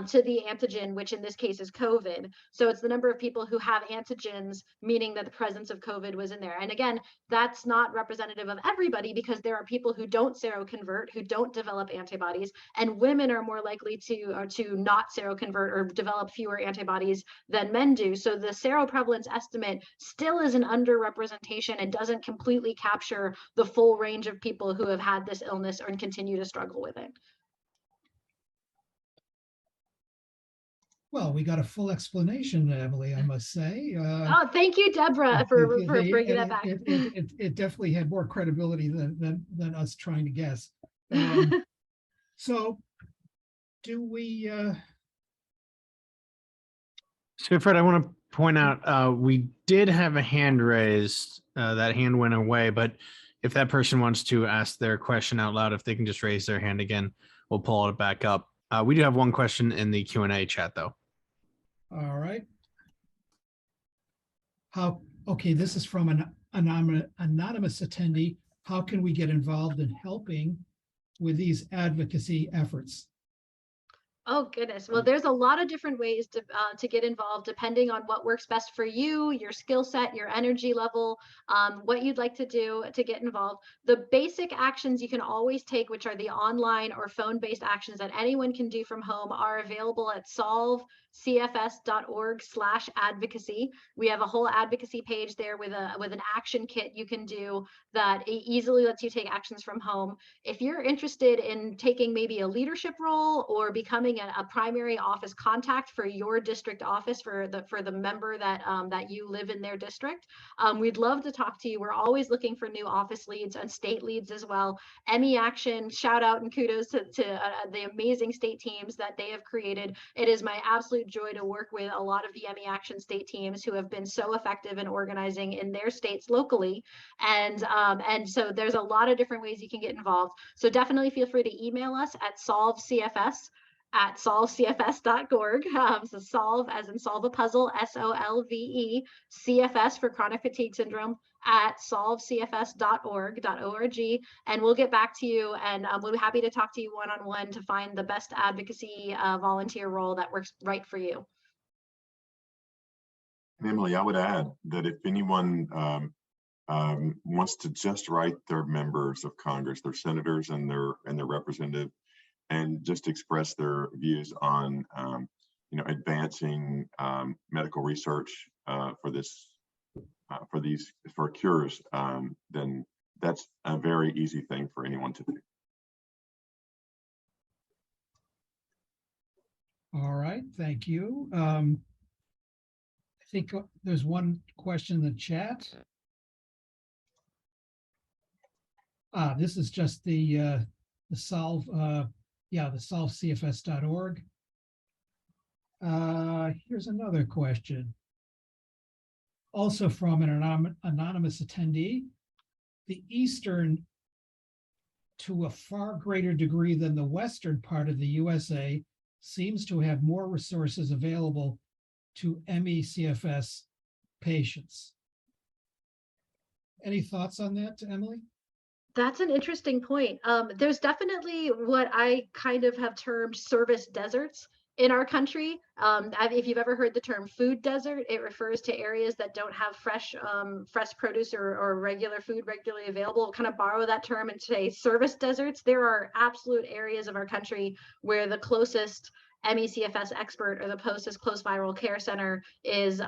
to the antigen, which in this case is COVID. So it's the number of people who have antigens, meaning that the presence of COVID was in there. And again, that's not representative of everybody, because there are people who don't seroconvert, who don't develop antibodies, and women are more likely to not seroconvert or develop fewer antibodies than men do. So the seroprevalence estimate still is an underrepresentation and doesn't completely capture the full range of people who have had this illness and continue to struggle with it. Well, we got a full explanation, Emily, I must say. Oh, thank you, Deborah, for bringing that back. It definitely had more credibility than us trying to guess. So do we... So, Fred, I want to point out, we did have a hand raised. That hand went away, but if that person wants to ask their question out loud, if they can just raise their hand again, we'll pull it back up. We do have one question in the Q&A chat, though. All right. Okay, this is from an anonymous attendee. How can we get involved in helping with these advocacy efforts? Oh goodness. Well, there's a lot of different ways to get involved depending on what works best for you, your skill set, your energy level, what you'd like to do to get involved. The basic actions you can always take, which are the online or phone-based actions that anyone can do from home, are available at solvecfs.org/advocacy. We have a whole advocacy page there with an action kit you can do that easily lets you take actions from home. If you're interested in taking maybe a leadership role or becoming a primary office contact for your district office for the member that that you live in their district, we'd love to talk to you. We're always looking for new office leads and state leads as well. Emmy Action, shout out and kudos to the amazing state teams that they have created. It is my absolute joy to work with a lot of the Emmy Action state teams who have been so effective in organizing in their states locally. And so there's a lot of different ways you can get involved. So definitely feel free to email us at solvecfs@solvecfs.org. So solve as in solve a puzzle, SOLVE, CFS for chronic fatigue syndrome at solvecfs.org, and we'll get back to you, and we'll be happy to talk to you one-on-one to find the best advocacy volunteer role that works right for you. And Emily, I would add that if anyone wants to just write their members of Congress, their senators and their representative, and just express their views on advancing medical research for cures, then that's a very easy thing for anyone to do. All right, thank you. I think there's one question in the chat. This is just the solve, the solvecfs.org. Here's another question. Also from an anonymous attendee. The Eastern, to a far greater degree than the Western part of the USA, seems to have more resources available to ME/CFS patients. Any thoughts on that, Emily? That's an interesting point. There's definitely what I kind of have termed service deserts in our country. If you've ever heard the term food desert, it refers to areas that don't have fresh produce or regular food regularly available. We'll kind of borrow that term and say service deserts. There are absolute areas of our country where the closest ME/CFS expert or the closest close viral care center is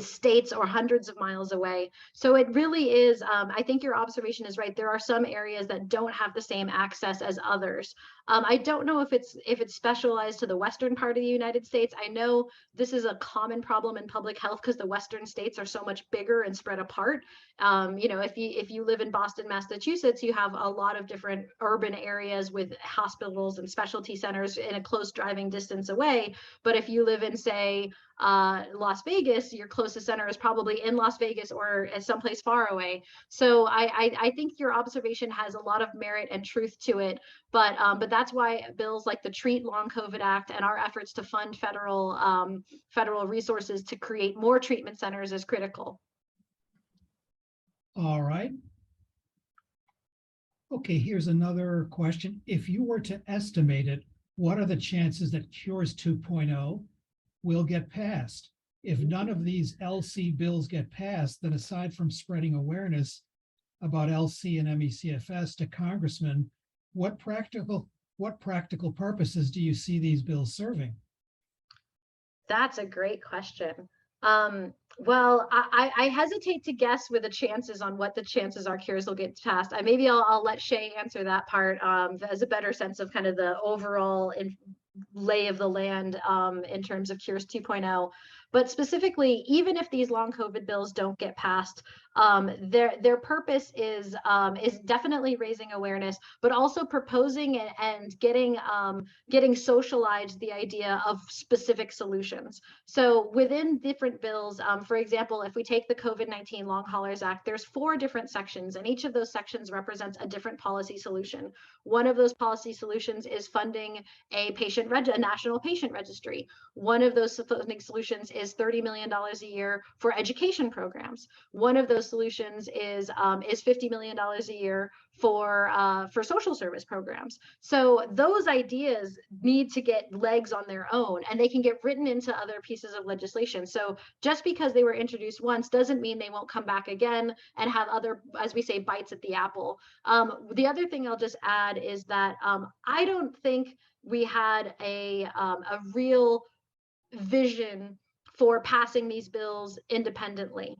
states or hundreds of miles away. So it really is, I think your observation is right. There are some areas that don't have the same access as others. I don't know if it's specialized to the Western part of the United States. I know this is a common problem in public health because the Western states are so much bigger and spread apart. If you live in Boston, Massachusetts, you have a lot of different urban areas with hospitals and specialty centers in a close driving distance away. But if you live in, say, Las Vegas, your closest center is probably in Las Vegas or someplace far away. So I think your observation has a lot of merit and truth to it. But that's why bills like the Treat Long COVID Act and our efforts to fund federal resources to create more treatment centers is critical. All right. Okay, here's another question. If you were to estimate it, what are the chances that Cures 2.0 will get passed? If none of these LC bills get passed, then aside from spreading awareness about LC and ME/CFS to congressmen, what practical purposes do you see these bills serving? That's a great question. Well, I hesitate to guess with the chances on what the chances are Cures will get passed. Maybe I'll let Shay answer that part as a better sense of kind of the overall lay of the land in terms of Cures 2.0. But specifically, even if these long COVID bills don't get passed, their purpose is definitely raising awareness, but also proposing and getting socialized the idea of specific solutions. So within different bills, for example, if we take the COVID-19 Long Haulers Act, there's 4 different sections, and each of those sections represents a different policy solution. One of those policy solutions is funding a national patient registry. One of those funding solutions is $30 million a year for education programs. One of those solutions is $50 million a year for social service programs. So those ideas need to get legs on their own, and they can get written into other pieces of legislation. So just because they were introduced once doesn't mean they won't come back again and have other, as we say, bites at the apple. The other thing I'll just add is that I don't think we had a real vision for passing these bills independently.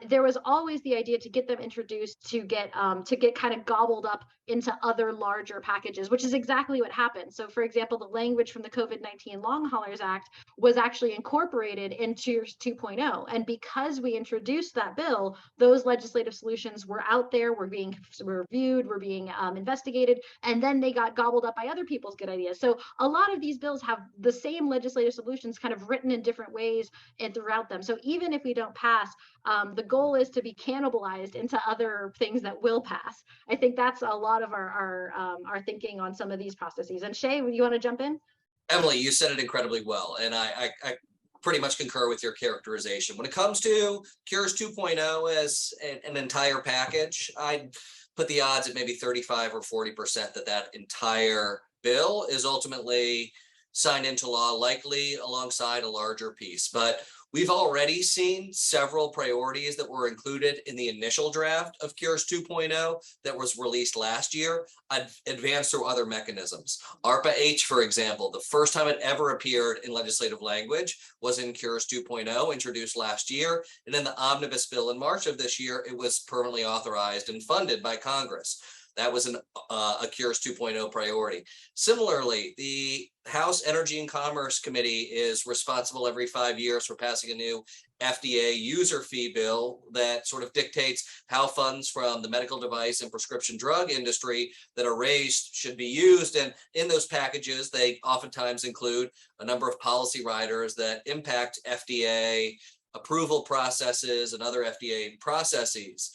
There was always the idea to get them introduced to get kind of gobbled up into other larger packages, which is exactly what happened. So for example, the language from the COVID-19 Long Haulers Act was actually incorporated into 2.0. And because we introduced that bill, those legislative solutions were out there, were being reviewed, were being investigated, and then they got gobbled up by other people's good ideas. So a lot of these bills have the same legislative solutions kind of written in different ways and throughout them. So even if we don't pass, the goal is to be cannibalized into other things that will pass. I think that's a lot of our thinking on some of these processes. And Shay, you want to jump in? Emily, you said it incredibly well, and I pretty much concur with your characterization. When it comes to Cures 2.0 as an entire package, I'd put the odds at maybe 35 or 40% that entire bill is ultimately signed into law, likely alongside a larger piece. But we've already seen several priorities that were included in the initial draft of Cures 2.0 that was released last year, advanced through other mechanisms. ARPA-H, for example, the first time it ever appeared in legislative language was in Cures 2.0, introduced last year. And in the omnibus bill in March of this year, it was permanently authorized and funded by Congress. That was a Cures 2.0 priority. Similarly, the House Energy and Commerce Committee is responsible every 5 years for passing a new FDA user fee bill that sort of dictates how funds from the medical device and prescription drug industry that are raised should be used. And in those packages, they oftentimes include a number of policy riders that impact FDA approval processes and other FDA processes.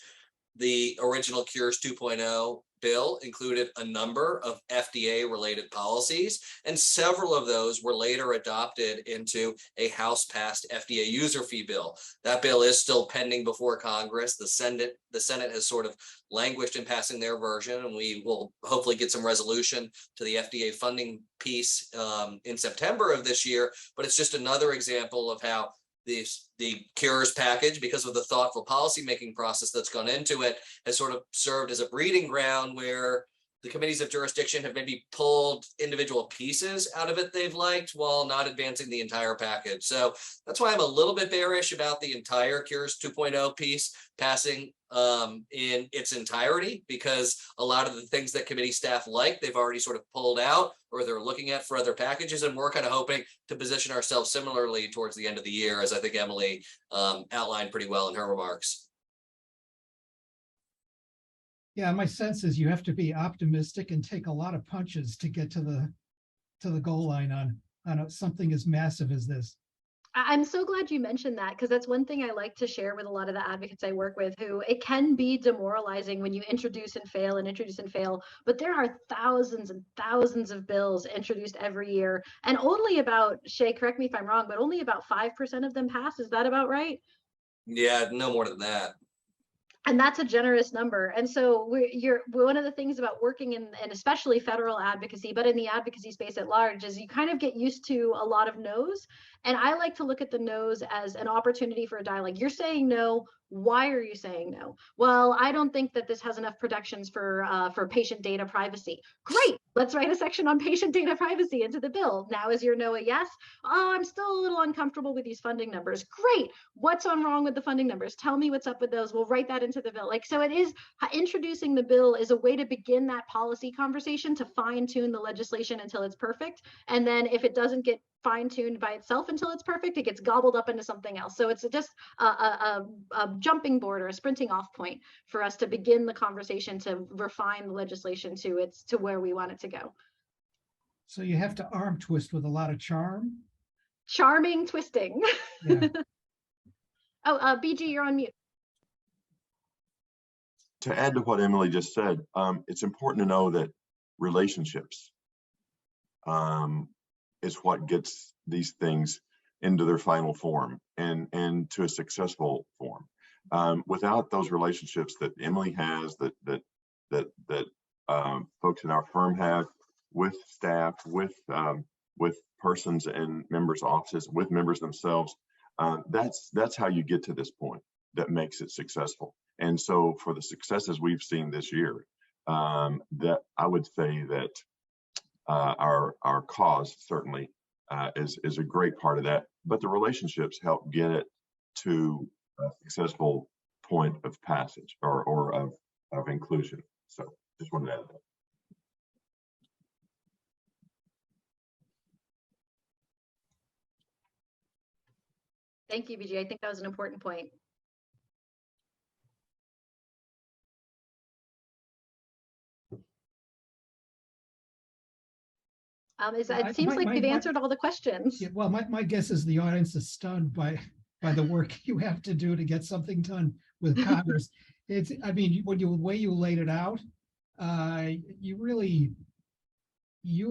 The original Cures 2.0 bill included a number of FDA-related policies, and several of those were later adopted into a House-passed FDA user fee bill. That bill is still pending before Congress. The Senate has sort of languished in passing their version, and we will hopefully get some resolution to the FDA funding piece in September of this year. But it's just another example of how the Cures package, because of the thoughtful policymaking process that's gone into it, has sort of served as a breeding ground where the committees of jurisdiction have maybe pulled individual pieces out of it they've liked while not advancing the entire package. So that's why I'm a little bit bearish about the entire Cures 2.0 piece passing in its entirety, because a lot of the things that committee staff like, they've already sort of pulled out or they're looking at for other packages. And we're kind of hoping to position ourselves similarly towards the end of the year, as I think Emily outlined pretty well in her remarks. Yeah, my sense is you have to be optimistic and take a lot of punches to get to the goal line on something as massive as this. I'm so glad you mentioned that, because that's one thing I like to share with a lot of the advocates I work with, who it can be demoralizing when you introduce and fail, but there are thousands and thousands of bills introduced every year, and only about, Shay, correct me if I'm wrong, but only about 5% of them pass. Is that about right? Yeah, no more than that. And that's a generous number. And so one of the things about working in, and especially federal advocacy, but in the advocacy space at large, is you kind of get used to a lot of no's. And I like to look at the no's as an opportunity for a dialogue. You're saying no. Why are you saying no? Well, I don't think that this has enough protections for patient data privacy. Great. Let's write a section on patient data privacy into the bill. Now is your no a yes? Oh, I'm still a little uncomfortable with these funding numbers. Great. What's wrong with the funding numbers? Tell me what's up with those. We'll write that into the bill. Like, so it is, introducing the bill is a way to begin that policy conversation, to fine tune the legislation until it's perfect. And then if it doesn't get fine-tuned by itself until it's perfect, it gets gobbled up into something else. So it's just a jumping board or a sprinting off point for us to begin the conversation to refine the legislation to where we want it to go. So you have to arm twist with a lot of charm. Charming twisting. Yeah. Oh, BG, you're on mute. To add to what Emily just said, it's important to know that relationships is what gets these things into their final form and to a successful form. Without those relationships that Emily has, that folks in our firm have with staff, with persons in members' offices, with members themselves, that's how you get to this point that makes it successful. And so for the successes we've seen this year, that I would say that our cause certainly is a great part of that, but the relationships help get it to a successful point of passage or of inclusion. So just wanted to add that. Thank you, BG. I think that was an important point. It seems like we've answered all the questions. Yeah, well, my guess is the audience is stunned by the work you have to do to get something done with Congress. I mean, when the way you laid it out, you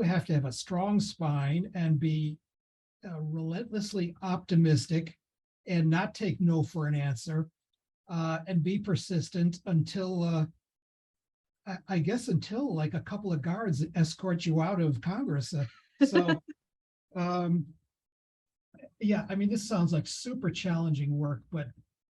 have to have a strong spine and be relentlessly optimistic and not take no for an answer, and be persistent until I guess until like a couple of guards escort you out of Congress. Yeah, I mean, this sounds like super challenging work, but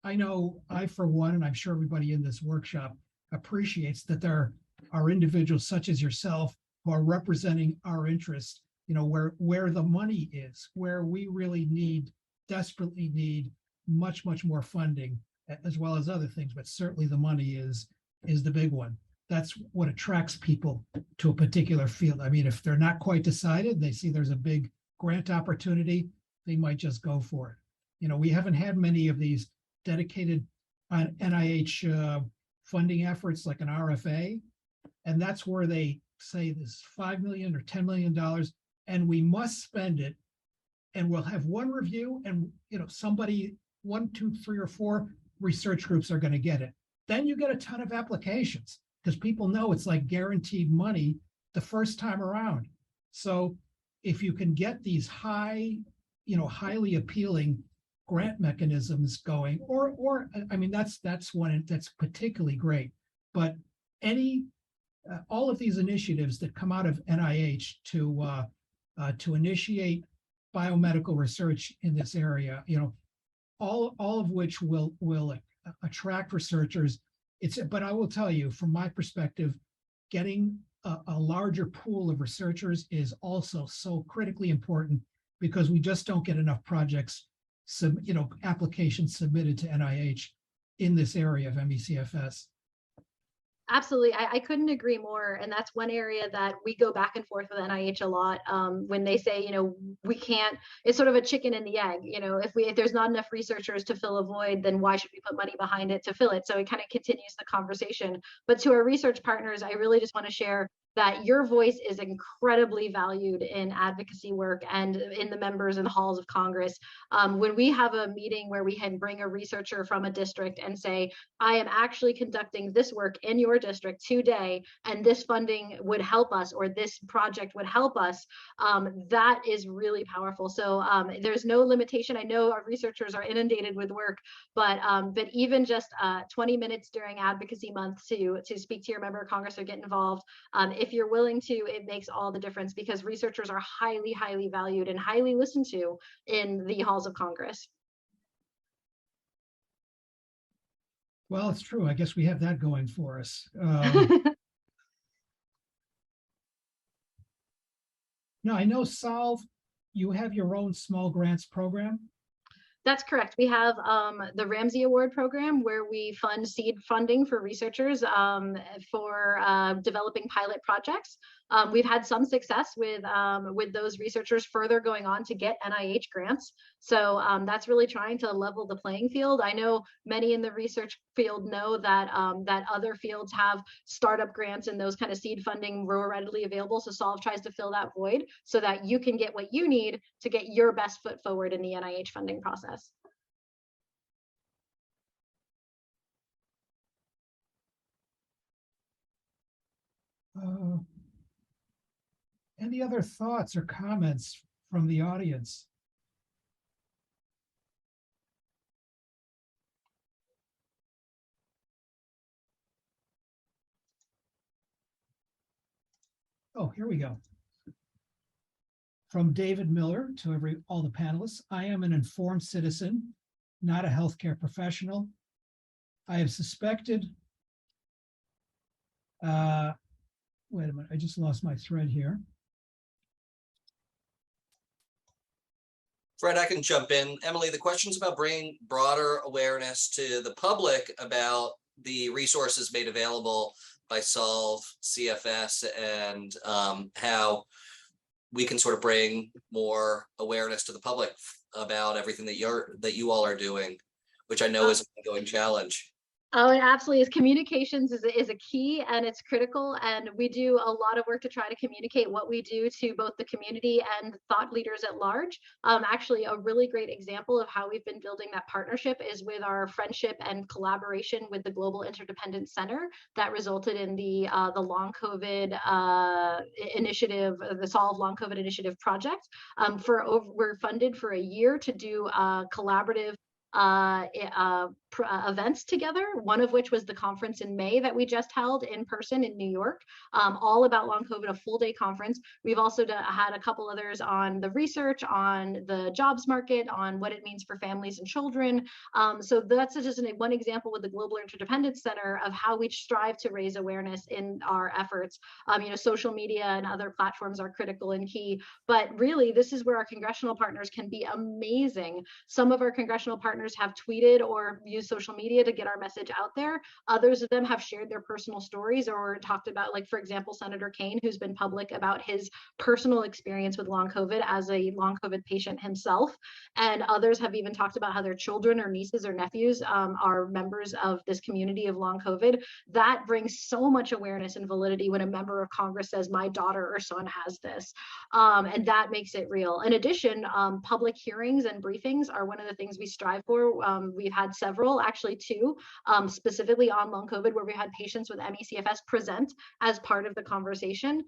I know I, for one, and I'm sure everybody in this workshop appreciates that there are individuals such as yourself who are representing our interests, where the money is, where we really desperately need much more funding, as well as other things, but certainly the money is the big one. That's what attracts people to a particular field. I mean, if they're not quite decided, they see there's a big grant opportunity, they might just go for it. We haven't had many of these dedicated NIH funding efforts like an RFA, and that's where they say this $5 million or $10 million, and we must spend it, and we'll have one review, and somebody, 1, 2, 3, or 4 research groups are going to get it. Then you get a ton of applications, because people know it's like guaranteed money the first time around. So if you can get these highly appealing grant mechanisms going, or I mean, that's one that's particularly great. But all of these initiatives that come out of NIH to initiate biomedical research in this area, all of which will attract researchers. But I will tell you, from my perspective, getting a larger pool of researchers is also so critically important, because we just don't get enough projects, applications submitted to NIH in this area of MECFS. Absolutely. I couldn't agree more. And that's one area that we go back and forth with NIH a lot, when they say, we can't, it's sort of a chicken and the egg. If there's not enough researchers to fill a void, then why should we put money behind it to fill it? So it kind of continues the conversation. But to our research partners, I really just want to share that your voice is incredibly valued in advocacy work and in the members and halls of Congress. When we have a meeting where we can bring a researcher from a district and say, I am actually conducting this work in your district today, and this funding would help us, or this project would help us, that is really powerful. So there's no limitation. I know our researchers are inundated with work, but even just 20 minutes during Advocacy Month to speak to your member of Congress or get involved, if you're willing to, it makes all the difference, because researchers are highly valued and highly listened to in the halls of Congress. Well, it's true. I guess we have that going for us. Now, I know, Solve, you have your own small grants program. That's correct. We have the Ramsey Award program, where we fund seed funding for researchers for developing pilot projects. We've had some success with those researchers further going on to get NIH grants. So that's really trying to level the playing field. I know many in the research field know that that other fields have startup grants and those kind of seed funding more readily available. So Solve tries to fill that void so that you can get what you need to get your best foot forward in the NIH funding process. Any other thoughts or comments from the audience? Oh, here we go. From David Miller to all the panelists. I am an informed citizen, not a healthcare professional. I have suspected, wait a minute, I just lost my thread here. Fred, I can jump in. Emily, the question's about bringing broader awareness to the public about the resources made available by Solve CFS and how we can sort of bring more awareness to the public about everything that you all are doing, which I know is an ongoing challenge. Oh, it absolutely is. Communications is a key, and it's critical. And we do a lot of work to try to communicate what we do to both the community and thought leaders at large. Actually, a really great example of how we've been building that partnership is with our friendship and collaboration with the Global Interdependence Center that resulted in the Long COVID initiative, the Solve Long COVID Initiative project. We're funded for a year to do collaborative events together, one of which was the conference in May that we just held in person in New York, all about long COVID, a full day conference. We've also had a couple others on the research, on the jobs market, on what it means for families and children. So that's just one example with the Global Interdependence Center of how we strive to raise awareness in our efforts. Social media and other platforms are critical and key, but really this is where our congressional partners can be amazing. Some of our congressional partners have tweeted or used social media to get our message out there. Others of them have shared their personal stories or talked about, like, for example, Senator Kaine, who's been public about his personal experience with long COVID as a long COVID patient himself. And others have even talked about how their children or nieces or nephews are members of this community of long COVID. That brings so much awareness and validity when a member of Congress says, my daughter or son has this. And that makes it real. In addition, public hearings and briefings are one of the things we strive for. We've had several, actually two, specifically on long COVID, where we had patients with ME/CFS present as part of the conversation.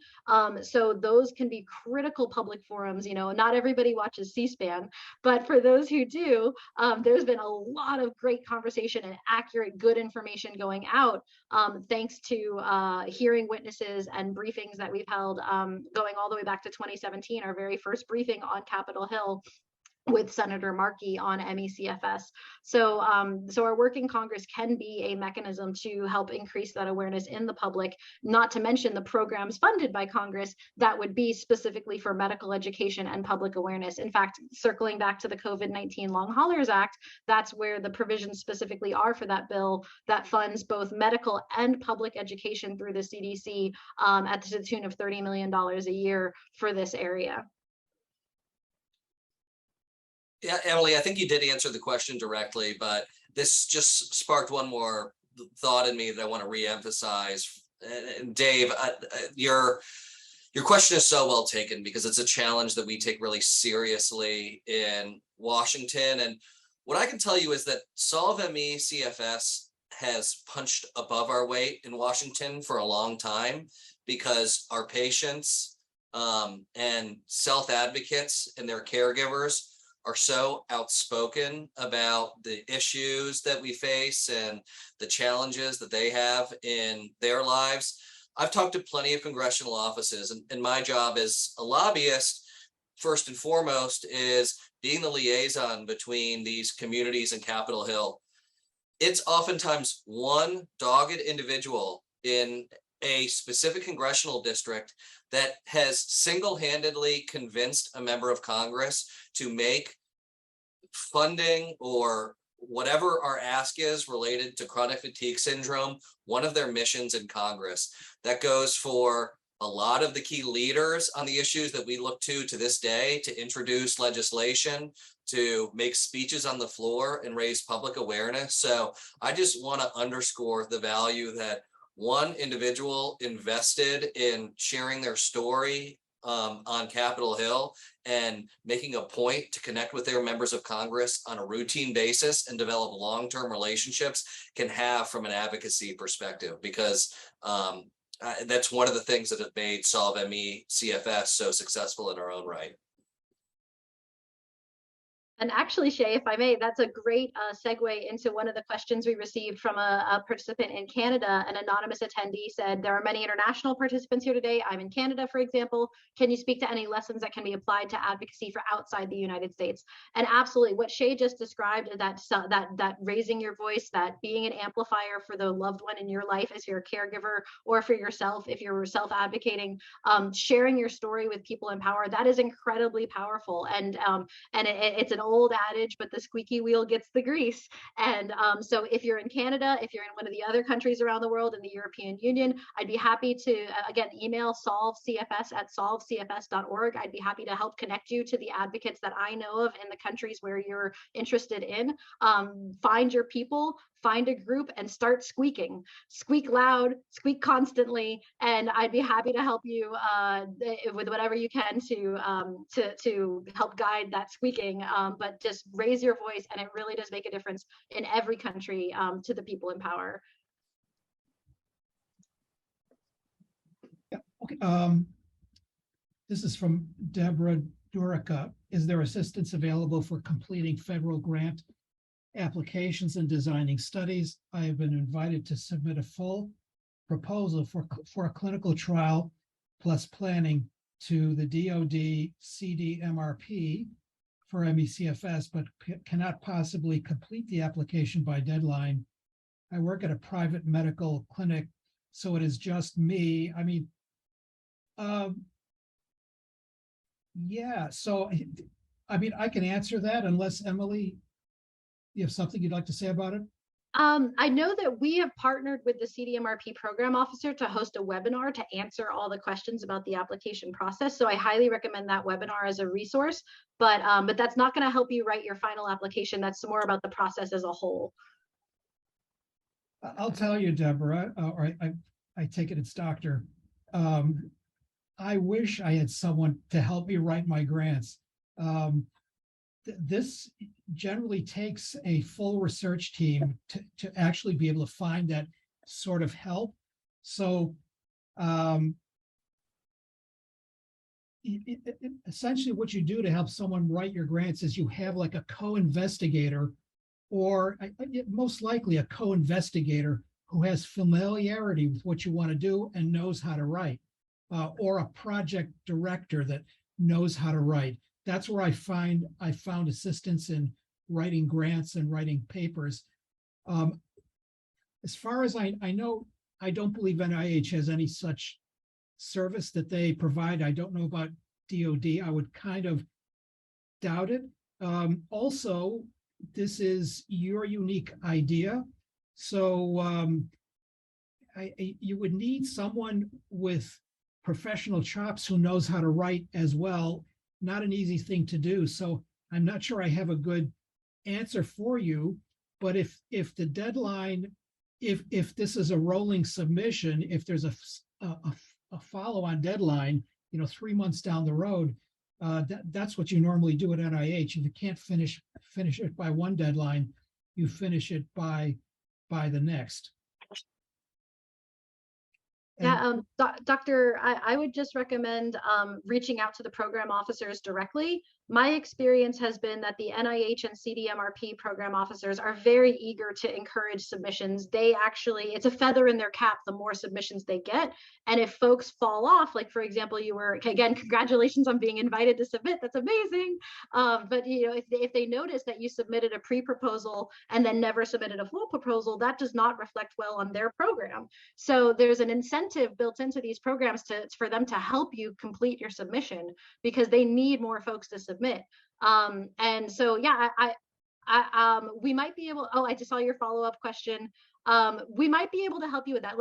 So those can be critical public forums. Not everybody watches C-SPAN, but for those who do, there's been a lot of great conversation and accurate, good information going out, thanks to hearing witnesses and briefings that we've held, going all the way back to 2017, our very first briefing on Capitol Hill with Senator Markey on ME/CFS. So our work in Congress can be a mechanism to help increase that awareness in the public, not to mention the programs funded by Congress that would be specifically for medical education and public awareness. In fact, circling back to the COVID-19 Long Haulers Act, that's where the provisions specifically are for that bill that funds both medical and public education through the CDC at the tune of $30 million a year for this area. Yeah, Emily, I think you did answer the question directly, but this just sparked one more thought in me that I want to reemphasize. And Dave, your question is so well taken because it's a challenge that we take really seriously in Washington. And what I can tell you is that Solve ME/CFS has punched above our weight in Washington for a long time because our patients and self-advocates and their caregivers are so outspoken about the issues that we face and the challenges that they have in their lives. I've talked to plenty of congressional offices, and my job as a lobbyist, first and foremost, is being the liaison between these communities and Capitol Hill. It's oftentimes one dogged individual in a specific congressional district that has single-handedly convinced a member of Congress to make funding or whatever our ask is related to chronic fatigue syndrome one of their missions in Congress. That goes for a lot of the key leaders on the issues that we look to this day to introduce legislation, to make speeches on the floor and raise public awareness. So I just want to underscore the value that one individual invested in sharing their story on Capitol Hill and making a point to connect with their members of Congress on a routine basis and develop long-term relationships can have from an advocacy perspective, because that's one of the things that have made Solve ME/CFS so successful in our own right. And actually, Shay, if I may, that's a great segue into one of the questions we received from a participant in Canada. An anonymous attendee said, there are many international participants here today. I'm in Canada, for example. Can you speak to any lessons that can be applied to advocacy for outside the United States? And absolutely, what Shay just described, that raising your voice, that being an amplifier for the loved one in your life as you're a caregiver, or for yourself, if you're self-advocating, sharing your story with people in power, that is incredibly powerful. And it's an old adage, but the squeaky wheel gets the grease. And so if you're in Canada, if you're in one of the other countries around the world in the European Union, I'd be happy to, again, email solvecfs@solvecfs.org. I'd be happy to help connect you to the advocates that I know of in the countries where you're interested in. Find your people, find a group, and start squeaking. Squeak loud, squeak constantly, and I'd be happy to help you with whatever you can to help guide that squeaking. But just raise your voice, and it really does make a difference in every country to the people in power. Yeah, okay. This is from Deborah Durica. Is there assistance available for completing federal grant applications and designing studies? I have been invited to submit a full proposal for a clinical trial plus planning to the DoD CDMRP for MECFS, but cannot possibly complete the application by deadline. I work at a private medical clinic, so it is just me. I mean, yeah, so I mean, I can answer that unless Emily, you have something you'd like to say about it? I know that we have partnered with the CDMRP program officer to host a webinar to answer all the questions about the application process. So I highly recommend that webinar as a resource, but that's not going to help you write your final application. That's more about the process as a whole. I'll tell you, Deborah, or I take it it's Doctor. I wish I had someone to help me write my grants. This generally takes a full research team to actually be able to find that sort of help. So essentially what you do to help someone write your grants is you have like a co-investigator, or most likely a co-investigator who has familiarity with what you want to do and knows how to write, or a project director that knows how to write. That's where I found assistance in writing grants and writing papers. As far as I know, I don't believe NIH has any such service that they provide. I don't know about DoD. I would kind of doubt it. Also, this is your unique idea. So you would need someone with professional chops who knows how to write as well. Not an easy thing to do. So I'm not sure I have a good answer for you, but if the deadline, if this is a rolling submission, if there's a follow-on deadline, 3 months down the road, that's what you normally do at NIH. If you can't finish it by one deadline, you finish it by the next. Yeah, Doctor, I would just recommend reaching out to the program officers directly. My experience has been that the NIH and CDMRP program officers are very eager to encourage submissions. They actually, it's a feather in their cap the more submissions they get. And if folks fall off, like for example, you were, again, congratulations on being invited to submit, that's amazing. But if they notice that you submitted a pre-proposal and then never submitted a full proposal, that does not reflect well on their program. So there's an incentive built into these programs for them to help you complete your submission, because they need more folks to submit. And so, yeah, we might be able, I just saw your follow-up question. We might be able to help you with that.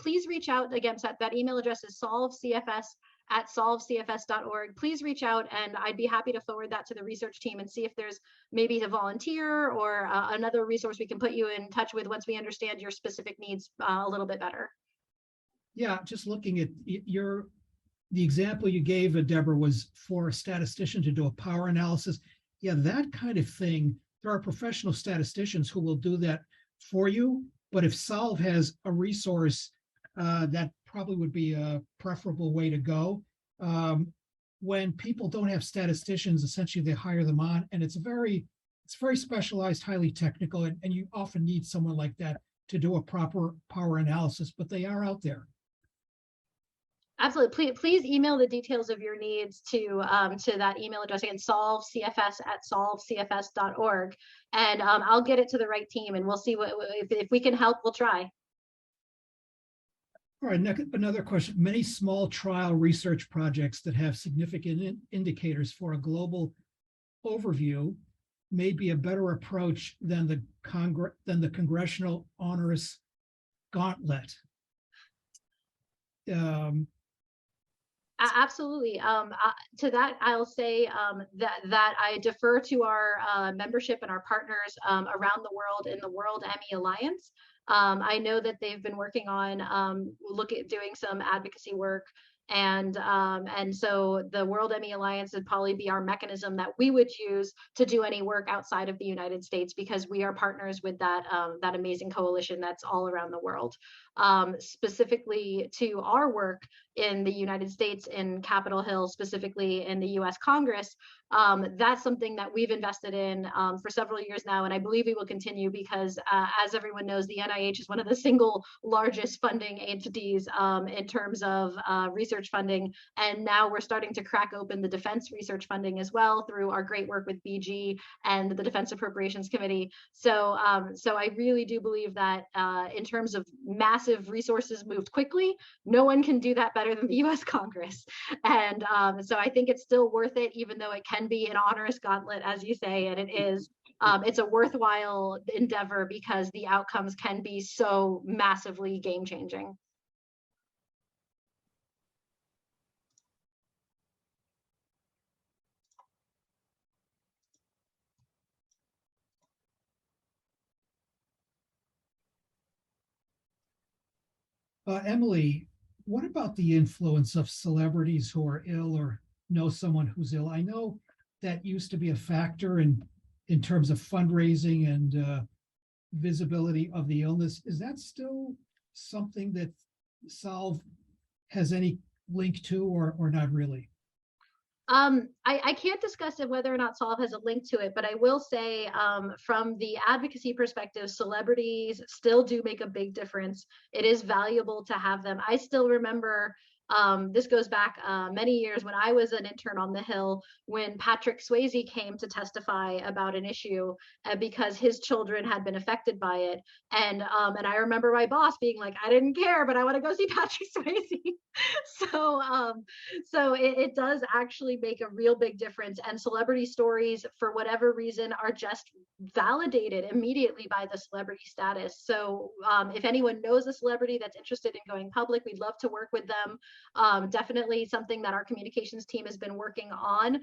Please reach out. Again, so that email address is solvecfs@solvecfs.org. Please reach out, and I'd be happy to forward that to the research team and see if there's maybe a volunteer or another resource we can put you in touch with once we understand your specific needs a little bit better. Yeah, just looking at the example you gave, Deborah, was for a statistician to do a power analysis. Yeah, that kind of thing. There are professional statisticians who will do that for you. But if Solve has a resource, that probably would be a preferable way to go. when people don't have statisticians, essentially they hire them on, and it's very specialized, highly technical, and you often need someone like that to do a proper power analysis, but they are out there. Absolutely. Please email the details of your needs to that email address again, solvecfs@solvecfs.org, and I'll get it to the right team, and we'll see what if we can help. We'll try. All right, another question. Many small trial research projects that have significant indicators for a global overview may be a better approach than the congressional onerous gauntlet. Absolutely. To that, I'll say that I defer to our membership and our partners around the world in the World Emmy Alliance. I know that they've been working on doing some advocacy work, and so the World Emmy Alliance would probably be our mechanism that we would use to do any work outside of the United States, because we are partners with that amazing coalition that's all around the world. Specifically to our work in the United States, in Capitol Hill, specifically in the US Congress, that's something that we've invested in for several years now, and I believe we will continue because, as everyone knows, the NIH is one of the single largest funding entities in terms of research funding, and now we're starting to crack open the defense research funding as well through our great work with BG and the Defense Appropriations Committee. So I really do believe that in terms of massive resources moved quickly, no one can do that better than the US Congress. And so I think it's still worth it, even though it can be an onerous gauntlet, as you say, and it is. It's a worthwhile endeavor because the outcomes can be so massively game-changing. Emily, what about the influence of celebrities who are ill or know someone who's ill? I know that used to be a factor in terms of fundraising and visibility of the illness. Is that still something that Solve has any link to, or not really? I can't discuss whether or not Solve has a link to it, but I will say from the advocacy perspective, celebrities still do make a big difference. It is valuable to have them. I still remember, this goes back many years when I was an intern on the Hill, when Patrick Swayze came to testify about an issue because his children had been affected by it. And I remember my boss being like, I didn't care, but I want to go see Patrick Swayze. So it does actually make a real big difference. And celebrity stories, for whatever reason, are just validated immediately by the celebrity status. So if anyone knows a celebrity that's interested in going public, we'd love to work with them. Definitely something that our communications team has been working on.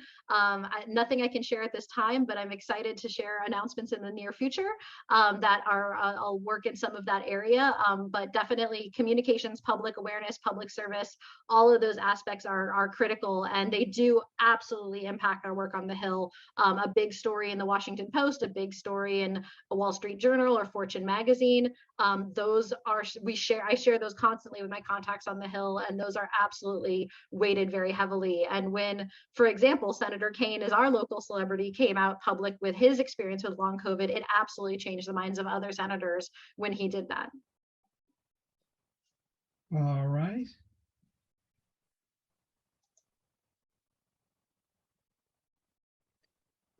Nothing I can share at this time, but I'm excited to share announcements in the near future that are, I'll work in some of that area. But definitely communications, public awareness, public service, all of those aspects are critical, and they do absolutely impact our work on the Hill. A big story in the Washington Post, a big story in a Wall Street Journal or Fortune magazine. Those are, I share those constantly with my contacts on the Hill, and those are absolutely weighted very heavily. And when, for example, Senator Kaine, is our local celebrity, came out public with his experience with long COVID, it absolutely changed the minds of other senators when he did that. All right.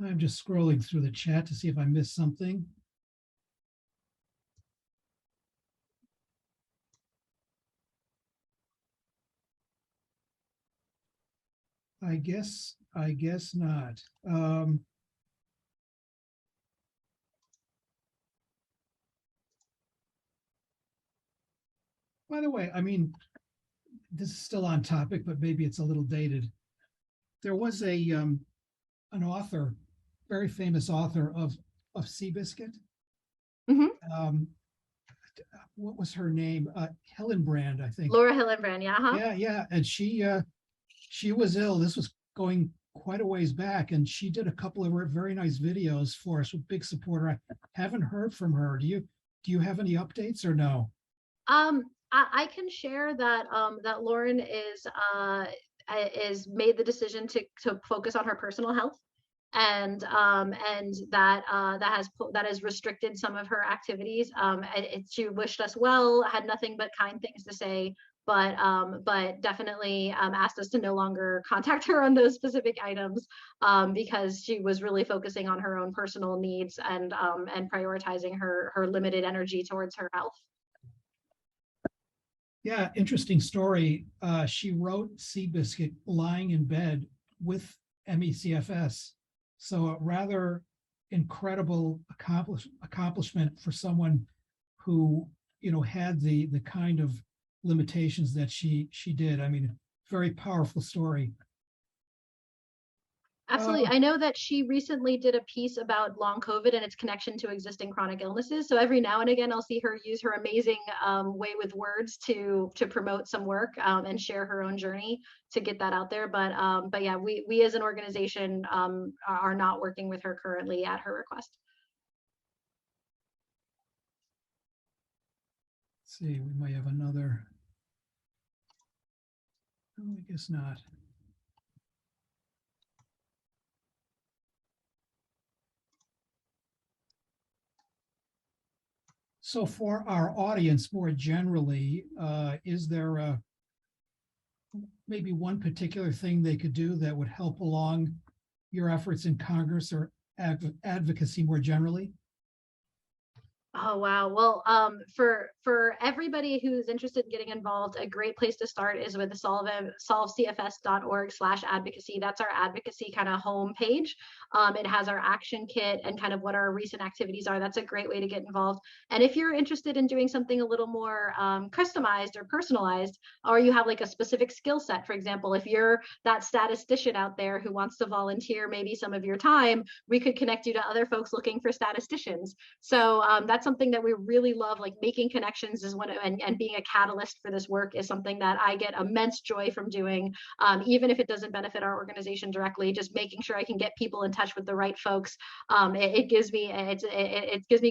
I'm just scrolling through the chat to see if I missed something. I guess not. By the way, I mean, this is still on topic, but maybe it's a little dated. There was an author, very famous author of Seabiscuit. Mm-hmm. What was her name? Hillenbrand, I think. Laura Hillenbrand, yeah. Huh? Yeah, and she was ill. This was going quite a ways back, and she did a couple of very nice videos for us with big supporter. I haven't heard from her. Do you have any updates or no? I can share that that Lauren is is made the decision to focus on her personal health, and that has restricted some of her activities. She wished us well, had nothing but kind things to say, but definitely asked us to no longer contact her on those specific items, because she was really focusing on her own personal needs and prioritizing her limited energy towards her health. Yeah, interesting story. She wrote Seabiscuit lying in bed with MECFS. So a rather incredible accomplishment for someone who, had the kind of limitations that she did. I mean, very powerful story. Absolutely. I know that she recently did a piece about long COVID and its connection to existing chronic illnesses. So every now and again, I'll see her use her amazing way with words to promote some work and share her own journey to get that out there. But yeah, we as an organization are not working with her currently at her request. Let's see, we might have another. Oh, I guess not. So for our audience more generally, is there maybe one particular thing they could do that would help along your efforts in Congress or advocacy more generally? Oh, wow. Well, for everybody who's interested in getting involved, a great place to start is with the solvecfs.org/advocacy. That's our advocacy kind of homepage. It has our action kit and kind of what our recent activities are. That's a great way to get involved. And if you're interested in doing something a little more customized or personalized, or you have like a specific skill set, for example, if you're that statistician out there who wants to volunteer maybe some of your time, we could connect you to other folks looking for statisticians. So that's something that we really love, like making connections is one, and being a catalyst for this work is something that I get immense joy from doing, even if it doesn't benefit our organization directly. Just making sure I can get people in touch with the right folks, it gives me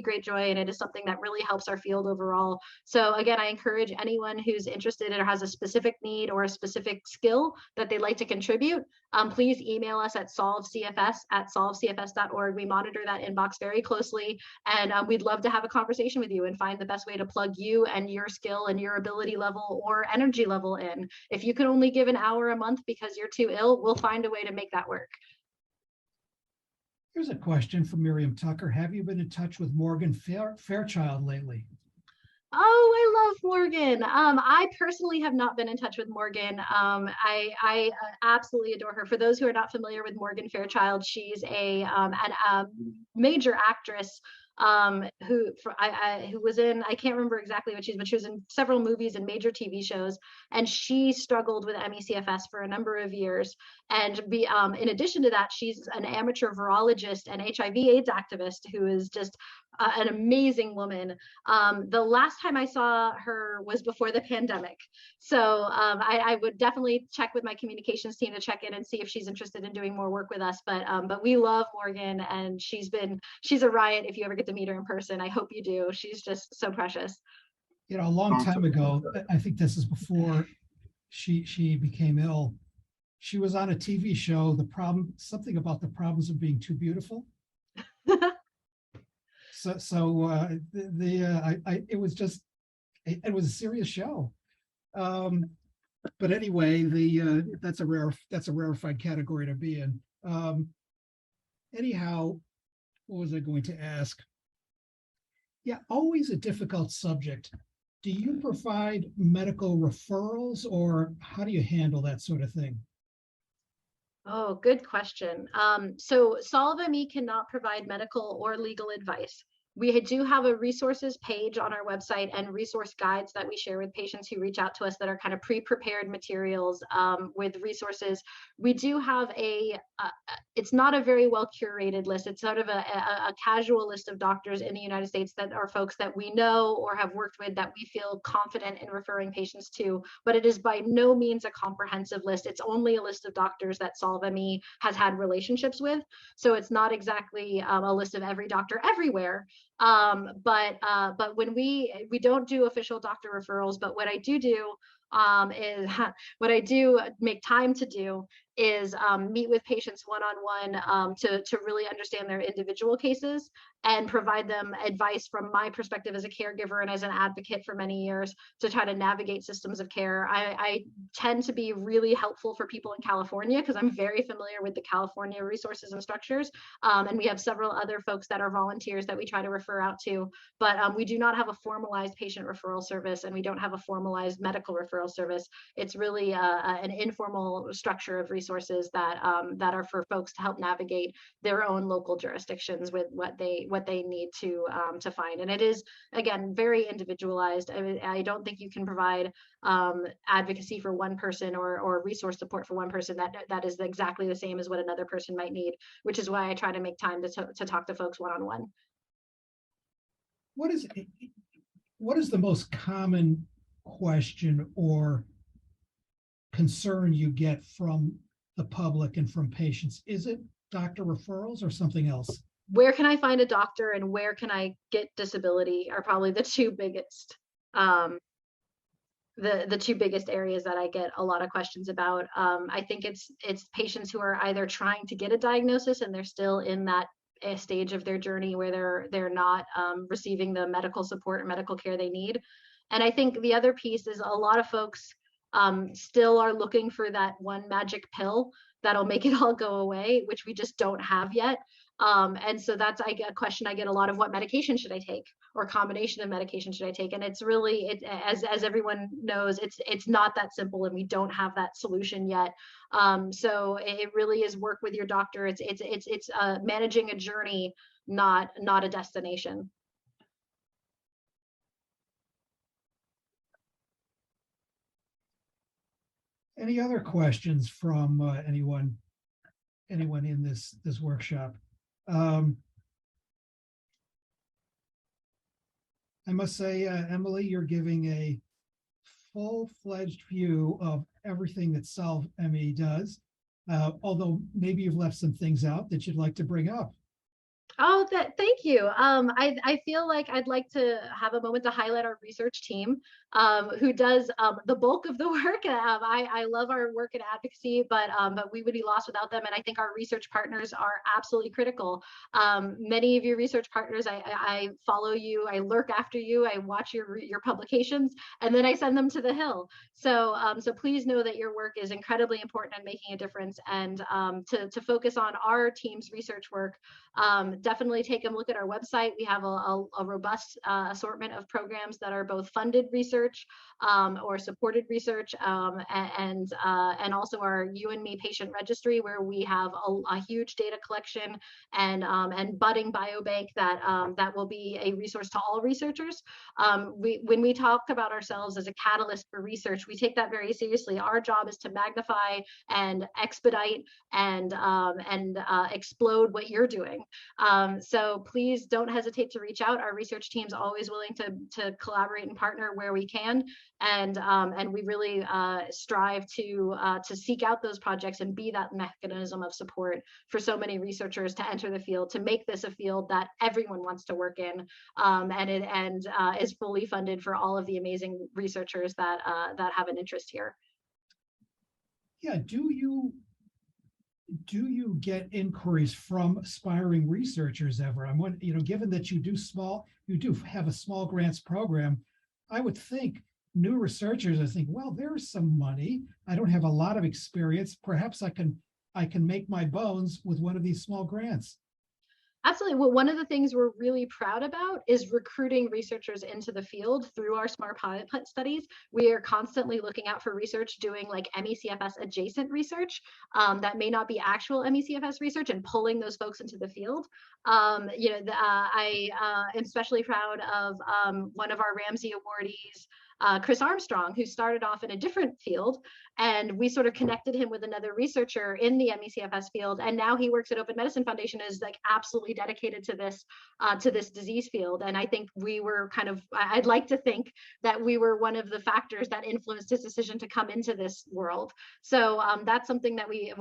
great joy, and it is something that really helps our field overall. So again, I encourage anyone who's interested or has a specific need or a specific skill that they'd like to contribute, please email us at solvecfs@solvecfs.org. We monitor that inbox very closely, and we'd love to have a conversation with you and find the best way to plug you and your skill and your ability level or energy level in. If you can only give an hour a month because you're too ill, we'll find a way to make that work. Here's a question from Miriam Tucker. Have you been in touch with Morgan Fairchild lately? Oh, I love Morgan. I personally have not been in touch with Morgan. I absolutely adore her. For those who are not familiar with Morgan Fairchild, she's a major actress who was in, I can't remember exactly what but she was in several movies and major TV shows, and she struggled with MECFS for a number of years. And in addition to that, she's an amateur virologist and HIV/AIDS activist who is just an amazing woman. The last time I saw her was before the pandemic. So I would definitely check with my communications team to check in and see if she's interested in doing more work with us. But we love Morgan, and she's a riot if you ever get to meet her in person. I hope you do. She's just so precious. A long time ago, I think this is before she became ill. She was on a TV show, something about the problems of being too beautiful. It was a serious show. But anyway, that's a rarefied category to be in. Anyhow, what was I going to ask? Yeah, always a difficult subject. Do you provide medical referrals, or how do you handle that sort of thing? Oh, good question. So SolveME cannot provide medical or legal advice. We do have a resources page on our website and resource guides that we share with patients who reach out to us that are kind of pre-prepared materials with resources. We do have it's not a very well curated list. It's sort of a casual list of doctors in the United States that are folks that we know or have worked with that we feel confident in referring patients to, but it is by no means a comprehensive list. It's only a list of doctors that SolveME has had relationships with. So it's not exactly a list of every doctor everywhere. But when we don't do official doctor referrals, but what I do is what I do make time to do is meet with patients one-on-one to really understand their individual cases and provide them advice from my perspective as a caregiver and as an advocate for many years to try to navigate systems of care. I tend to be really helpful for people in California because I'm very familiar with the California resources and structures. And we have several other folks that are volunteers that we try to refer out to, but we do not have a formalized patient referral service and we don't have a formalized medical referral service. It's really an informal structure of resources that are for folks to help navigate their own local jurisdictions with what they need to find. And it is, again, very individualized. I don't think you can provide advocacy for one person or resource support for one person that is exactly the same as what another person might need, which is why I try to make time to talk to folks one-on-one. What is the most common question or concern you get from the public and from patients? Is it doctor referrals or something else? Where can I find a doctor and where can I get disability are probably the two biggest the two biggest areas that I get a lot of questions about. I think it's patients who are either trying to get a diagnosis and they're still in that stage of their journey where they're not receiving the medical support or medical care they need. And I think the other piece is a lot of folks still are looking for that one magic pill that'll make it all go away, which we just don't have yet. And so that's a question I get a lot of: what medication should I take, or combination of medication should I take? And it's really, as everyone knows, it's not that simple, and we don't have that solution yet. So it really is work with your doctor. It's managing a journey, not a destination. Any other questions from anyone in this workshop? I must say, Emily, you're giving a full-fledged view of everything that Solve ME does, although maybe you've left some things out that you'd like to bring up. Oh, thank you. I feel like I'd like to have a moment to highlight our research team, who does the bulk of the work. I love our work in advocacy, but we would be lost without them. And I think our research partners are absolutely critical. Many of your research partners, I follow you, I lurk after you, I watch your publications, and then I send them to the Hill. So please know that your work is incredibly important and making a difference. And to focus on our team's research work, definitely take a look at our website. We have a robust assortment of programs that are both funded research or supported research, and also our You and Me patient registry, where we have a huge data collection and budding biobank that will be a resource to all researchers. When we talk about ourselves as a catalyst for research, we take that very seriously. Our job is to magnify and expedite and explode what you're doing. So please don't hesitate to reach out. Our research team's always willing to collaborate and partner where we can, and we really strive to seek out those projects and be that mechanism of support for so many researchers to enter the field, to make this a field that everyone wants to work in, and is fully funded for all of the amazing researchers that have an interest here. Yeah, do you get inquiries from aspiring researchers ever? I'm wondering, given that you do have a small grants program, I would think new researchers are thinking, well, there's some money. I don't have a lot of experience. Perhaps I can make my bones with one of these small grants. Absolutely. Well, one of the things we're really proud about is recruiting researchers into the field through our smart pilot studies. We are constantly looking out for research doing like MECFS adjacent research that may not be actual MECFS research, and pulling those folks into the field. I am especially proud of one of our Ramsey awardees, Chris Armstrong, who started off in a different field, and we sort of connected him with another researcher in the MECFS field, and now he works at Open Medicine Foundation, is like absolutely dedicated to this disease field. And I think we were I'd like to think that we were one of the factors that influenced his decision to come into this world. So that's something that we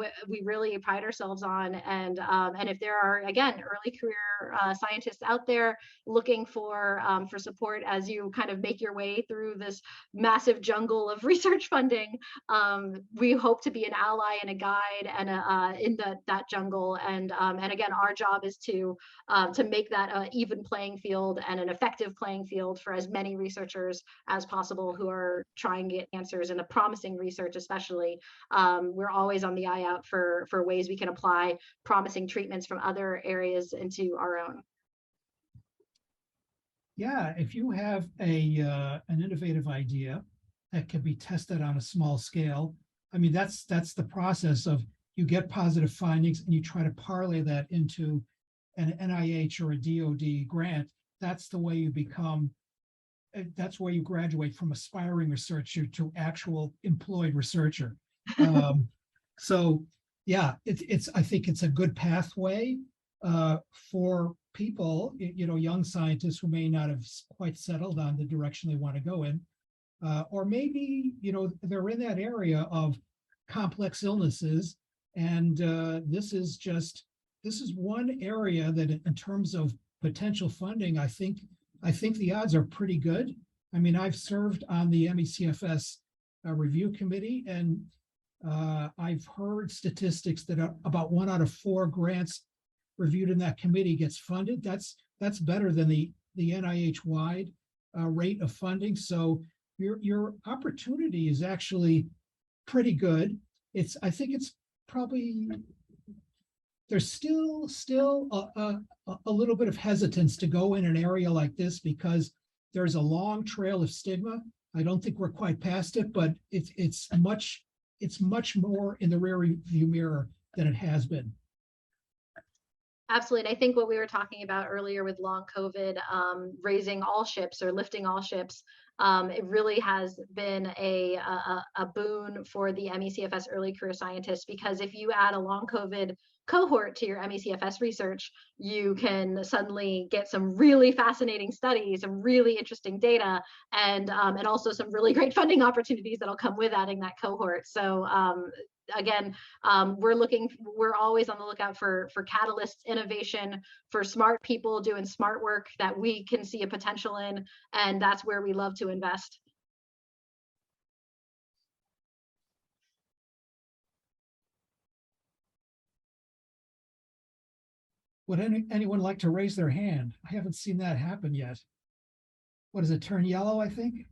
really pride ourselves on. And if there are, again, early career scientists out there looking for support as you kind of make your way through this this massive jungle of research funding. We hope to be an ally and a guide and in that jungle. And again, our job is to make that an even playing field and an effective playing field for as many researchers as possible who are trying to get answers in the promising research, especially. We're always on the eye out for ways we can apply promising treatments from other areas into our own. Yeah, if you have an innovative idea that can be tested on a small scale, I mean, that's the process of you get positive findings and you try to parlay that into an NIH or a DoD grant. That's the way you become, that's where you graduate from aspiring researcher to actual employed researcher. So yeah, I think it's a good pathway for people, young scientists who may not have quite settled on the direction they want to go in, or maybe, they're in that area of complex illnesses. And this is one area that in terms of potential funding, I think the odds are pretty good. I mean, I've served on the MECFS review committee, and I've heard statistics that about 1 out of 4 grants reviewed in that committee gets funded. That's better than the NIH-wide rate of funding. So your opportunity is actually pretty good. I think it's probably, there's still a little bit of hesitance to go in an area like this because there's a long trail of stigma. I don't think we're quite past it, but it's much more in the rear view mirror than it has been. Absolutely. And I think what we were talking about earlier with long COVID, raising all ships or lifting all ships, it really has been a boon for the MECFS early career scientists, because if you add a long COVID cohort to your MECFS research, you can suddenly get some really fascinating studies, some really interesting data, and also some really great funding opportunities that'll come with adding that cohort. So again, we're always on the lookout for catalysts, innovation, for smart people doing smart work that we can see a potential in, and that's where we love to invest. Would anyone like to raise their hand? I haven't seen that happen yet. What does it turn yellow, I think?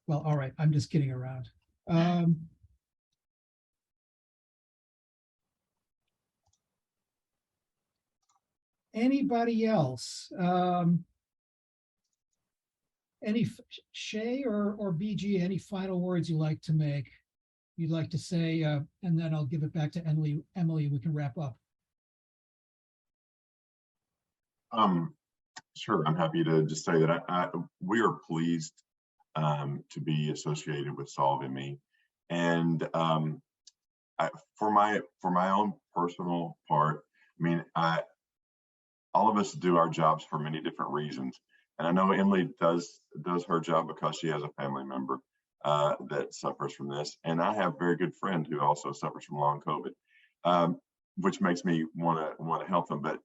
Well, all right, I'm just kidding around. Anybody else? Shay or BG, any final words you'd like to say, and then I'll give it back to Emily. We can wrap up. Sure, I'm happy to just say that we are pleased to be associated with SolveME, and for my own personal part, I mean, all of us do our jobs for many different reasons, and I know Emily does her job because she has a family member that suffers from this, and I have a very good friend who also suffers from long COVID, which makes me want to help them. But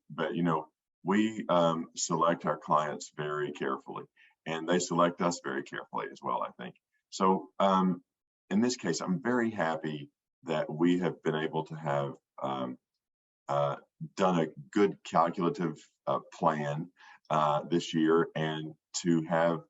we select our clients very carefully, and they select us very carefully as well, I think. So in this case, I'm very happy that we have been able to have done a good calculative plan this year, and to have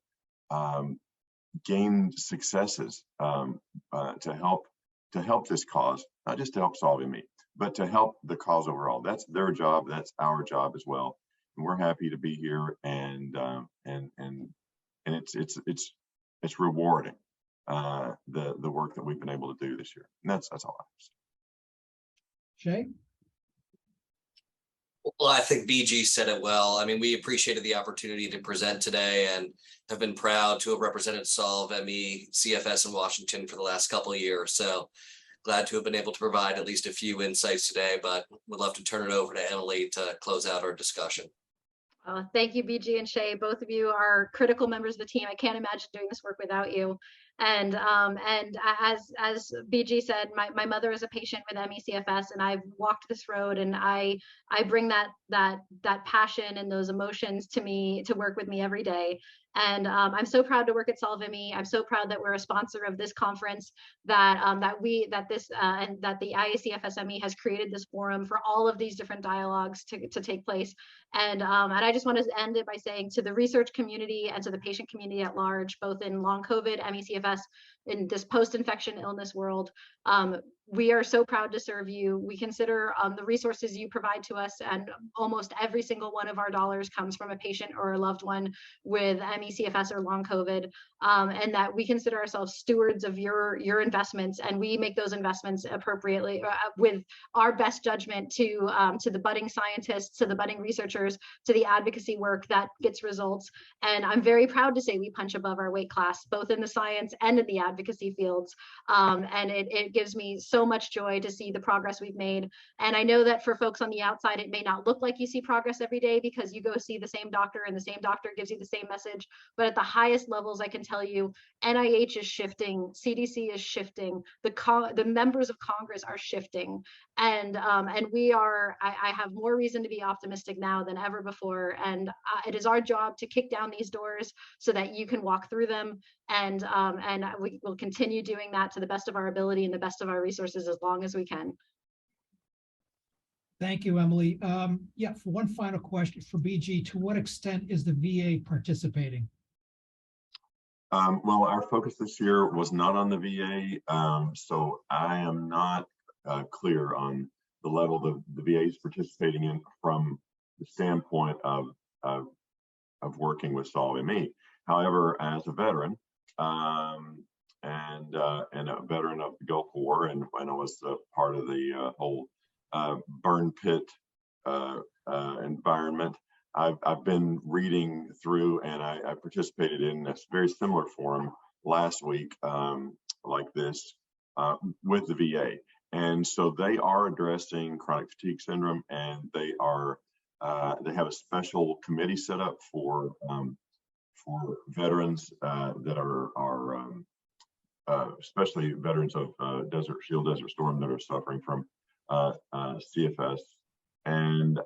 gained successes to help this cause, not just to help SolveME, but to help the cause overall. That's their job. That's our job as well. And we're happy to be here, and it's rewarding, the work that we've been able to do this year. And that's all I have to say. Shay? Well, I think BG said it well. I mean, we appreciated the opportunity to present today and have been proud to have represented SolveME CFS in Washington for the last couple of years. So glad to have been able to provide at least a few insights today, but would love to turn it over to Emily to close out our discussion. Thank you, BG and Shay. Both of you are critical members of the team. I can't imagine doing this work without you. And as BG said, my mother is a patient with ME/CFS, and I've walked this road, and I bring that passion and those emotions to work with me every day. And I'm so proud to work at Solve ME. I'm so proud that we're a sponsor of this conference, that the IACFS ME has created this forum for all of these different dialogues to take place. And I just want to end it by saying to the research community and to the patient community at large, both in long COVID, ME/CFS, in this post-infection illness world, we are so proud to serve you. We consider the resources you provide to us, and almost every single one of our dollars comes from a patient or a loved one with ME/CFS or long COVID, and that we consider ourselves stewards of your investments, and we make those investments appropriately with our best judgment to the budding scientists, to the budding researchers, to the advocacy work that gets results. And I'm very proud to say we punch above our weight class, both in the science and in the advocacy fields. And it gives me so much joy to see the progress we've made. And I know that for folks on the outside, it may not look like you see progress every day because you go see the same doctor and the same doctor gives you the same message. But at the highest levels, I can tell you, NIH is shifting, CDC is shifting, the members of Congress are shifting. And we are, I have more reason to be optimistic now than ever before. And it is our job to kick down these doors so that you can walk through them. And we will continue doing that to the best of our ability and the best of our resources as long as we can. Thank you, Emily. Yeah, for one final question for BG, to what extent is the VA participating? Well, our focus this year was not on the VA, so I am not clear on the level the VA is participating in from the standpoint of working with Solve ME. However, as a veteran and a veteran of the Gulf War, and when I was part of the whole burn pit environment, I've been reading through, and I participated in a very similar forum last week, like this, with the VA. And so they are addressing chronic fatigue syndrome, and they have a special committee set up for veterans that are especially veterans of Shield Desert Storm that are suffering from CFS. And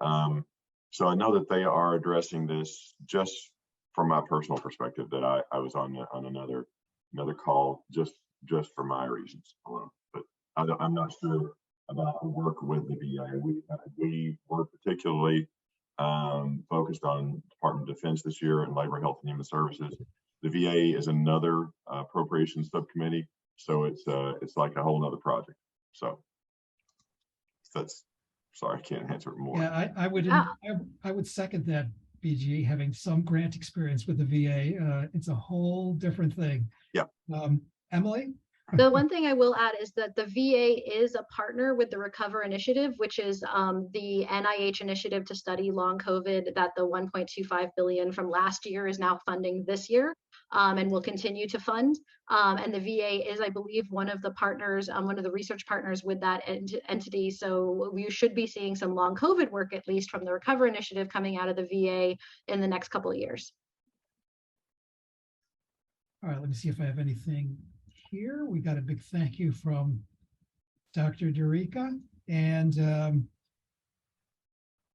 so I know that they are addressing this. Just from my personal perspective, that I was on another call just for my reasons alone. But I'm not sure about the work with the VA. We were particularly focused on Department of Defense this year and Labor, Health, and Human Services. The VA is another appropriations subcommittee, so it's like a whole nother project. So that's, sorry, I can't answer it more. Yeah, I would second that, BG, having some grant experience with the VA. It's a whole different thing. Yeah. Emily? The one thing I will add is that the VA is a partner with the Recover Initiative, which is the NIH initiative to study long COVID that the $1.25 billion from last year is now funding this year, and will continue to fund. And the VA is, I believe, one of the partners, one of the research partners with that entity. So we should be seeing some long COVID work, at least from the Recover Initiative, coming out of the VA in the next couple of years. All right, let me see if I have anything here. We got a big thank you from Dr. Durica. And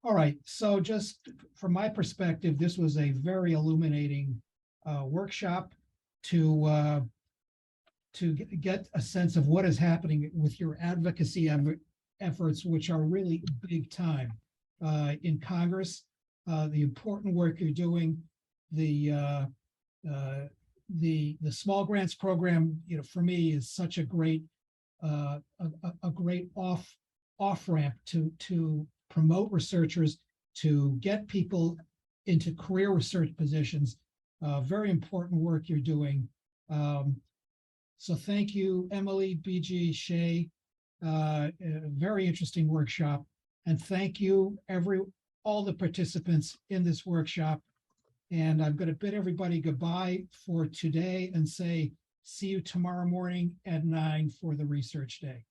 all right, so just from my perspective, this was a very illuminating workshop to get a sense of what is happening with your advocacy efforts, which are really big time in Congress. The important work you're doing, the small grants program, for me is such a great great off ramp to promote researchers, to get people into career research positions. Very important work you're doing. So thank you, Emily, BG, Shay. A very interesting workshop, and thank you all the participants in this workshop. And I'm going to bid everybody goodbye for today and say, see you tomorrow morning at 9 for the research day.